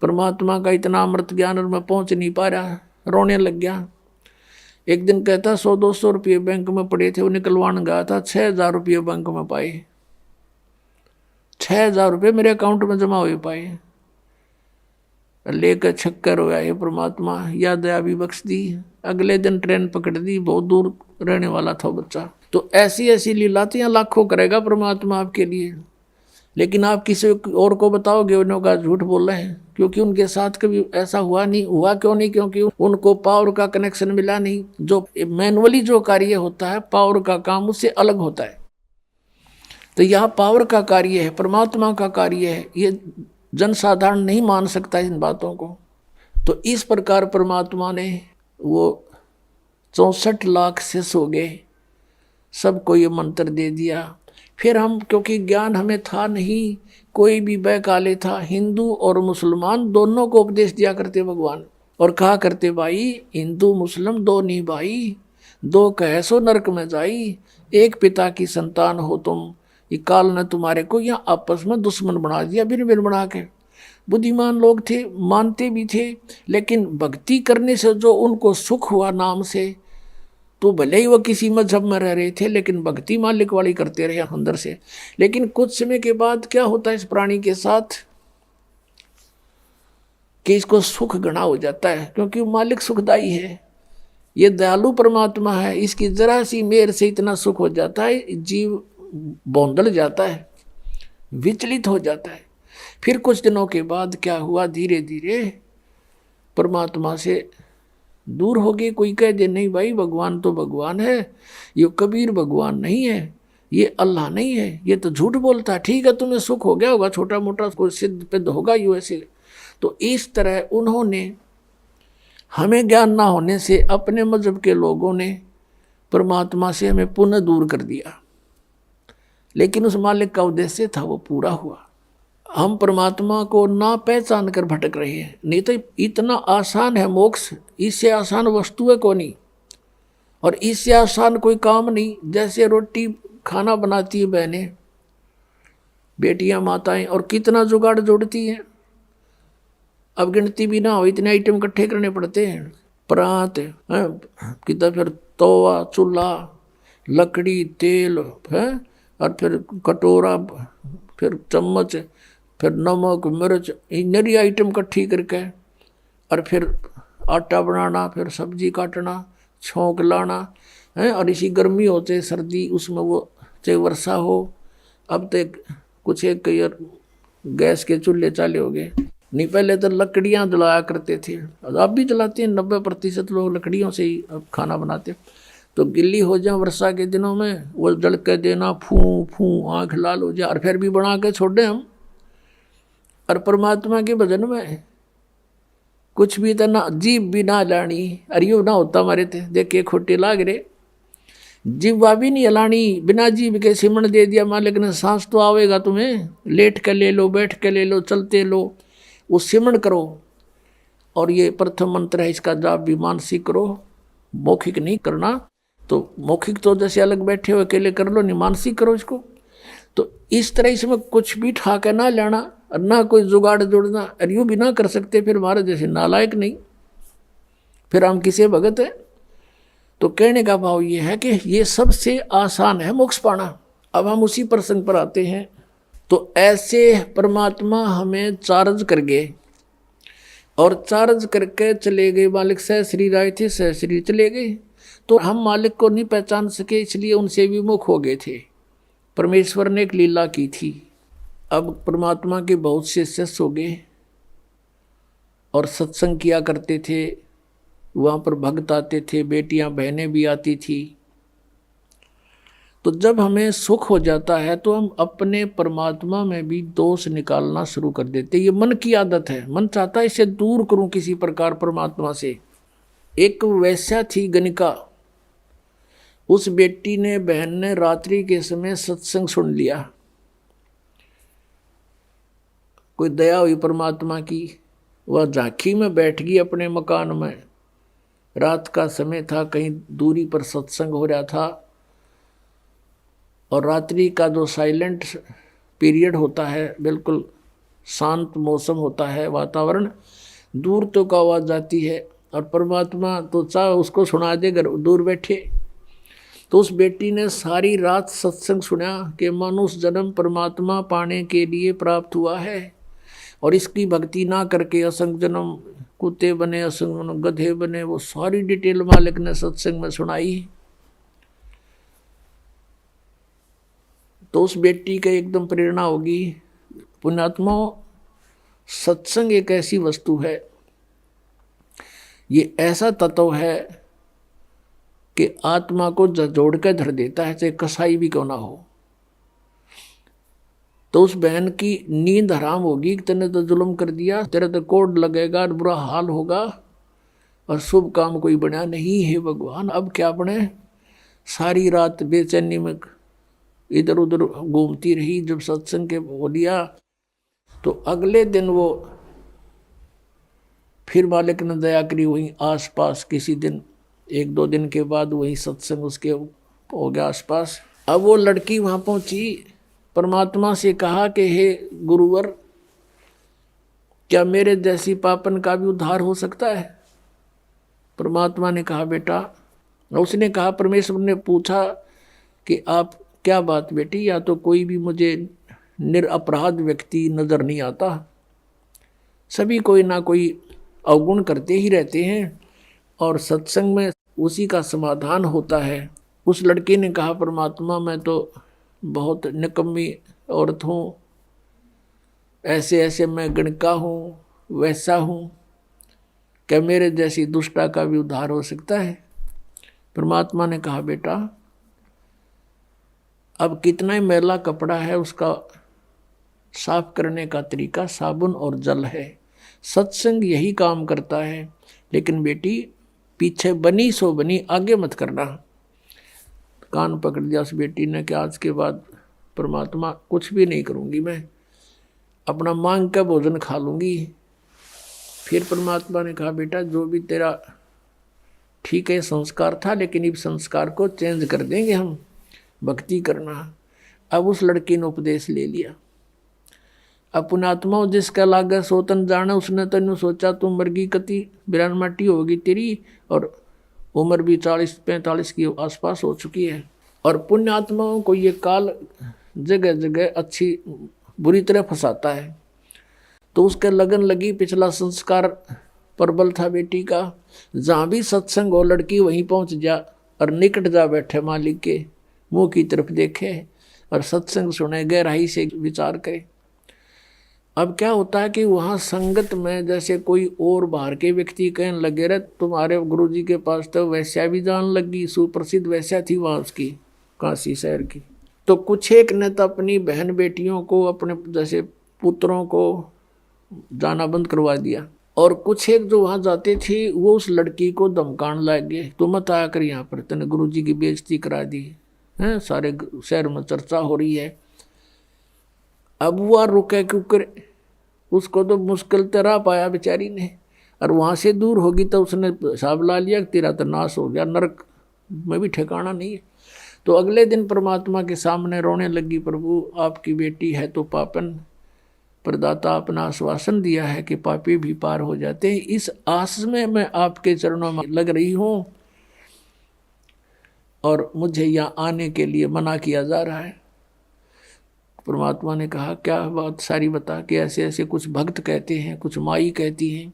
परमात्मा का इतना अमृत ज्ञान और मैं पहुंच नहीं पा रहा, रोने लग गया। एक दिन कहता 100-200 रुपये बैंक में पड़े थे, वो निकलवाने गया था, 6,000 रुपये बैंक में पाए। 6,000 रुपये मेरे अकाउंट में जमा हुए पाए। लेकर छक्कर हो गया, परमात्मा या दया भी बख्श दी। अगले दिन ट्रेन पकड़ दी, बहुत दूर रहने वाला था बच्चा। तो ऐसी ऐसी लीलातियां लाखों करेगा परमात्मा आपके लिए, लेकिन आप किसी और को बताओगे उनका झूठ बोल रहे हैं, क्योंकि उनके साथ कभी ऐसा हुआ नहीं। हुआ क्यों नहीं? क्योंकि उनको पावर का कनेक्शन मिला नहीं। जो मैनुअली जो कार्य होता है, पावर का काम उससे अलग होता है। तो यह पावर का कार्य है, परमात्मा का कार्य है, ये जनसाधारण नहीं मान सकता इन बातों को। तो इस प्रकार परमात्मा ने वो 64 लाख शिष्य हो गए, सबको ये मंत्र दे दिया। फिर हम, क्योंकि ज्ञान हमें था नहीं, कोई भी बहकाले था, हिंदू और मुसलमान दोनों को उपदेश दिया करते भगवान, और कहा करते भाई हिंदू मुस्लिम दो नहीं भाई, 2 कहे सो नरक में जाई, एक पिता की संतान हो तुम, ये काल ने तुम्हारे को यहाँ आपस में दुश्मन बना दिया, भिन्न भिन्न बना के। बुद्धिमान लोग थे, मानते भी थे, लेकिन भक्ति करने से जो उनको सुख हुआ नाम से, तो भले ही वो किसी मजहब में रह रहे थे, लेकिन भक्ति मालिक वाली करते रहे अंदर से। लेकिन कुछ समय के बाद क्या होता है इस प्राणी के साथ कि इसको सुख घना हो जाता है, क्योंकि मालिक सुखदाई है, ये दयालु परमात्मा है। इसकी जरा सी मेहर से इतना सुख हो जाता है, जीव बौंदल जाता है, विचलित हो जाता है। फिर कुछ दिनों के बाद क्या हुआ, धीरे धीरे परमात्मा से दूर हो गए। कोई कह दे नहीं भाई भगवान तो भगवान है, ये कबीर भगवान नहीं है, ये अल्लाह नहीं है, ये तो झूठ बोलता है। ठीक है तुम्हें सुख हो गया होगा, छोटा मोटा कोई सिद्ध पिद्ध होगा यू ऐसे। तो इस तरह उन्होंने, हमें ज्ञान ना होने से अपने मजहब के लोगों ने परमात्मा से हमें पुनः दूर कर दिया, लेकिन उस मालिक का उद्देश्य था वो पूरा हुआ। हम परमात्मा को ना पहचान कर भटक रहे हैं। नहीं तो इतना आसान है मोक्ष, इससे आसान वस्तु है कौन नहीं, और इससे आसान कोई काम नहीं। जैसे रोटी खाना बनाती है बहनें, बेटियां, माताएं, और कितना जुगाड़ जोड़ती हैं, अब गिनती भी ना हो, इतने आइटम इकट्ठे करने पड़ते हैं। परात कितना, फिर तवा, चूल्हा, लकड़ी, तेल है, और फिर कटोरा, फिर चम्मच, फिर नमक, मिर्च, नरी आइटम इकट्ठी करके, और फिर आटा बनाना, फिर सब्जी काटना, छोंक लाना है। और इसी गर्मी होते सर्दी, उसमें वो चाहे वर्षा हो। अब तक कुछ एक गैस के चूल्हे चाले हो गए, नहीं पहले तो लकड़ियाँ जलाया करते थे, अब भी जलाते हैं। 90% लोग लकड़ियों से ही अब खाना बनाते। तो गिल्ली हो जाए वर्षा के दिनों में, वो जल के देना, फूं फूं आँख लाल हो जाए, और फिर भी बना के छोड़े हम। और परमात्मा के भजन में कुछ भी तो ना, जीव भी ना लानी, अरे यू ना होता हमारे थे, देखिए खोटे लाग रहे, जीवा भी नहीं हलानी, बिना जीव के सिमरण दे दिया मालिक ने। सांस तो आवेगा तुम्हें, लेट के ले लो, बैठ के ले लो, चलते लो, वो सिमरण करो। और ये प्रथम मंत्र है, इसका जाप भी मानसिक करो, मौखिक नहीं करना। तो मौखिक तो जैसे अलग बैठे हो अकेले कर लो, नहीं मानसिक करो इसको। तो इस तरह इसमें कुछ भी ठाके ना लेना, और ना कोई जुगाड़ जोड़ना, और यूँ भी ना कर सकते फिर हमारे जैसे नालायक नहीं, फिर हम किसे भगत है। तो कहने का भाव ये है कि ये सबसे आसान है मोक्ष पाना। अब हम उसी प्रसंग पर आते हैं। तो ऐसे परमात्मा हमें चार्ज कर गए, और चार्ज करके चले गए। मालिक सहश्री आए थे, सहश्री चले गए। तो हम मालिक को नहीं पहचान सके, इसलिए उनसे विमुख हो गए थे। परमेश्वर ने एक लीला की थी। अब परमात्मा के बहुत से शिष्य हो गए, और सत्संग किया करते थे, वहाँ पर भक्त आते थे, बेटियां बहनें भी आती थी। तो जब हमें सुख हो जाता है तो हम अपने परमात्मा में भी दोष निकालना शुरू कर देते। ये मन की आदत है, मन चाहता है इसे दूर करूं किसी प्रकार परमात्मा से। एक वैश्या थी गणिका, उस बेटी ने, बहन ने रात्रि के समय सत्संग सुन लिया, कोई दया हुई परमात्मा की, वह झांकी में बैठ गई अपने मकान में। रात का समय था, कहीं दूरी पर सत्संग हो रहा था, और रात्रि का जो साइलेंट पीरियड होता है, बिल्कुल शांत मौसम होता है, वातावरण, दूर तो का आवाज जाती है, और परमात्मा तो चाहे उसको सुना दे घर दूर बैठे। तो उस बेटी ने सारी रात सत्संग सुना कि मनुष्य जन्म परमात्मा पाने के लिए प्राप्त हुआ है, और इसकी भक्ति ना करके असंग जन्म कुत्ते बने, असंग जन्म गधे बने। वो सारी डिटेल मालिक ने सत्संग में सुनाई। तो उस बेटी का एकदम प्रेरणा होगी। पुण्यात्मा, सत्संग एक ऐसी वस्तु है, ये ऐसा तत्व है कि आत्मा को जोड़ कर धर देता है, चाहे कसाई भी क्यों ना हो। तो उस बहन की नींद हराम होगी कि तेने तो जुल्म कर दिया, तेरा तो कोड लगेगा, बुरा हाल होगा, और शुभ काम कोई बना नहीं है भगवान। अब क्या बने? सारी रात बेचैनी में इधर उधर घूमती रही। जब सत्संग के बोलिया तो अगले दिन वो फिर मालिक ने दया करी, वहीं आसपास किसी दिन 1-2 दिन के बाद वही सत्संग उसके हो गया आसपास। अब वो लड़की वहां पहुंची, परमात्मा से कहा कि हे गुरुवर, क्या मेरे जैसी पापन का भी उद्धार हो सकता है? परमात्मा ने कहा बेटा, उसने कहा, परमेश्वर ने पूछा कि आप क्या बात बेटी, या तो कोई भी मुझे निरपराध व्यक्ति नजर नहीं आता, सभी कोई ना कोई अवगुण करते ही रहते हैं, और सत्संग में उसी का समाधान होता है। उस लड़की ने कहा, परमात्मा मैं तो बहुत निकम्मी औरत हूँ, ऐसे ऐसे मैं गणका हूँ, वैसा हूँ, क्या मेरे जैसी दुष्टा का भी उद्धार हो सकता है? परमात्मा ने कहा बेटा, अब कितना ही मैला कपड़ा है, उसका साफ करने का तरीका साबुन और जल है। सत्संग यही काम करता है। लेकिन बेटी, पीछे बनी सो बनी, आगे मत करना। कान पकड़ दिया उस बेटी ने कि आज के बाद परमात्मा कुछ भी नहीं करूंगी, मैं अपना मांग का भोजन खा लूंगी। फिर परमात्मा ने कहा बेटा, जो भी तेरा ठीक है संस्कार था, लेकिन इस संस्कार को चेंज कर देंगे हम, भक्ति करना। अब उस लड़की ने उपदेश ले लिया। अब पुण्यात्मा, जिसका लागे सोतन जाने, उसने तेन सोचा तू मरगी कति 92 माटी होगी तेरी, और उम्र भी 40-45 की आसपास हो चुकी है। और पुण्यात्माओं को ये काल जगह जगह अच्छी बुरी तरह फंसाता है। तो उसके लगन लगी, पिछला संस्कार प्रबल था बेटी का, जहाँ भी सत्संग हो लड़की वहीं पहुँच जा, और निकट जा बैठे मालिक के मुंह की तरफ देखे, और सत्संग सुने, गहराई से विचार करे। अब क्या होता है कि वहाँ संगत में जैसे कोई और बाहर के व्यक्ति कहने लगे, रहे तुम्हारे गुरुजी के पास तो वैश्या भी जान लगी, सुप्रसिद्ध वैश्या थी वहाँ उसकी, काशी शहर की। तो कुछ एक ने तो अपनी बहन बेटियों को, अपने जैसे पुत्रों को जाना बंद करवा दिया, और कुछ एक जो वहाँ जाते थे वो उस लड़की को धमकाने लग गए, तो मत आया कर यहाँ पर, तेने गुरुजी की बेइज्जती करा दी है, सारे शहर में चर्चा हो रही है। अब वो रुके क्योंकि उसको तो मुश्किल तरह पाया बेचारी ने, और वहाँ से दूर होगी तो उसने हिसाब ला लिया कि तेरा तो नाश हो गया, नरक में भी ठिकाना नहीं है। तो अगले दिन परमात्मा के सामने रोने लगी, प्रभु आपकी बेटी है तो पापन, प्रदाता अपना आश्वासन दिया है कि पापी भी पार हो जाते हैं, इस आस में मैं आपके चरणों में लग रही हूँ, और मुझे यहाँ आने के लिए मना किया जा रहा है। परमात्मा ने कहा क्या बात सारी बता, कि ऐसे ऐसे कुछ भक्त कहते हैं, कुछ माई कहती हैं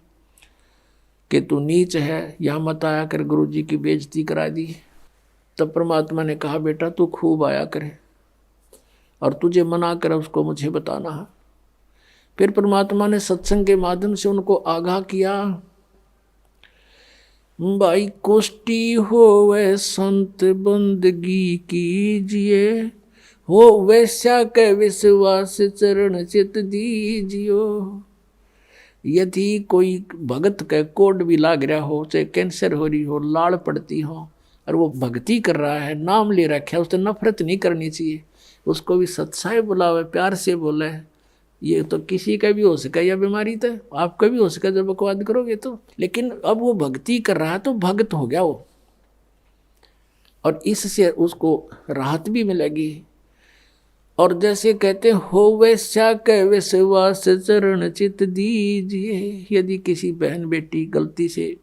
कि तू नीच है, यहाँ मत आया कर, गुरुजी की बेइज्जती करा दी। तब परमात्मा ने कहा बेटा तू खूब आया करे, और तुझे मना करे उसको मुझे बताना है। फिर परमात्मा ने सत्संग के माध्यम से उनको आगाह किया, भाई कुष्टी होवे संत बंदगी कीजिए, हो वैश्या के विश्वास चरण चित दीजियो। यदि कोई भगत के कोड भी लाग रहा हो, चाहे कैंसर हो रही हो, लाड़ पड़ती हो, और वो भक्ति कर रहा है, नाम ले रखा है, उससे नफरत नहीं करनी चाहिए, उसको भी सत्साई बुलावे, प्यार से बोले, ये तो किसी का भी हो सके यह बीमारी, तो आपका भी हो सके जब बकवाद करोगे तो। लेकिन अब वो भक्ति कर रहा है तो भक्त हो गया वो, और इससे उसको राहत भी मिलेगी। और जैसे कहते हो वैसा कह विश्वास चरण चित दीजिए, यदि किसी बहन बेटी गलती से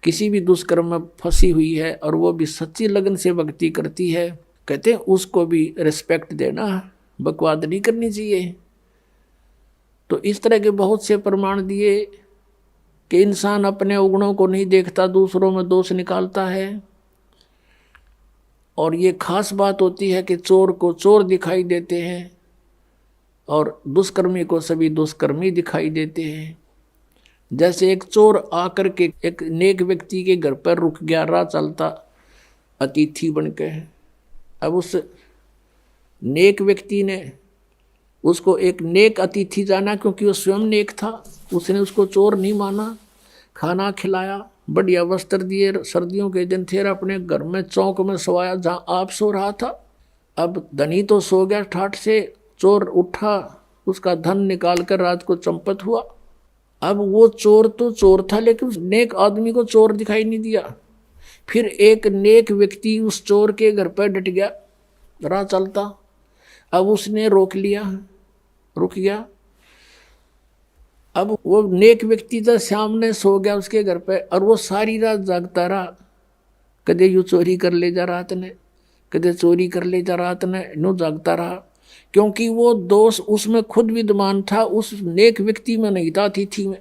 किसी भी दुष्कर्म में फंसी हुई है और वो भी सच्ची लगन से भक्ति करती है, कहते हैं उसको भी रिस्पेक्ट देना, बकवाद नहीं करनी चाहिए। तो इस तरह के बहुत से प्रमाण दिए कि इंसान अपने अवगुणों को नहीं देखता, दूसरों में दोष निकालता है। और ये खास बात होती है कि चोर को चोर दिखाई देते हैं और दुष्कर्मी को सभी दुष्कर्मी दिखाई देते हैं। जैसे एक चोर आकर के एक नेक व्यक्ति के घर पर रुक गया, राह चलता अतिथि बन के। अब उस नेक व्यक्ति ने उसको एक नेक अतिथि जाना, क्योंकि वो स्वयं नेक था। उसने उसको चोर नहीं माना, खाना खिलाया, बढ़िया वस्त्र दिए, सर्दियों के दिन थे, अपने घर में चौक में सोया जहाँ आप सो रहा था। अब धनी तो सो गया ठाठ से, चोर उठा, उसका धन निकाल कर रात को चंपत हुआ। अब वो चोर तो चोर था, लेकिन उस नेक आदमी को चोर दिखाई नहीं दिया। फिर एक नेक व्यक्ति उस चोर के घर पर डट गया, राह चलता। अब उसने रोक लिया, रुक गया। अब वो नेक व्यक्ति तो सामने सो गया उसके घर पे, और वो सारी रात जागता रहा। कदे यूँ चोरी कर ले जा रात ने, कदे चोरी कर ले जा रात ने, यूँ जागता रहा। क्योंकि वो दोष उसमें खुद विद्यमान था, उस नेक व्यक्ति में नहीं था, अतिथि में।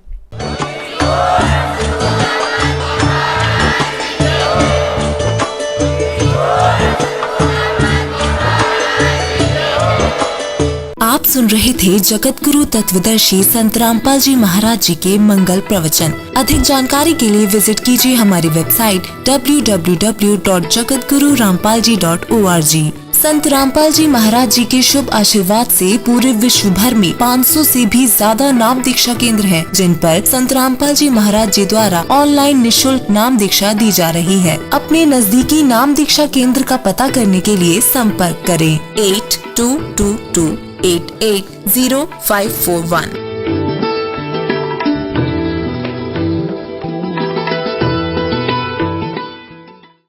आप सुन रहे थे जगत गुरु तत्वदर्शी संत रामपाल जी महाराज जी के मंगल प्रवचन। अधिक जानकारी के लिए विजिट कीजिए हमारी वेबसाइट www.jagatgururampalji.org। संत रामपाल जी महाराज जी के शुभ आशीर्वाद से पूरे विश्व भर में 500 से भी ज्यादा नाम दीक्षा केंद्र हैं, जिन पर संत रामपाल जी महाराज जी द्वारा ऑनलाइन निशुल्क नाम दीक्षा दी जा रही है। अपने नजदीकी नाम दीक्षा केंद्र का पता करने के लिए संपर्क करें 8222880541।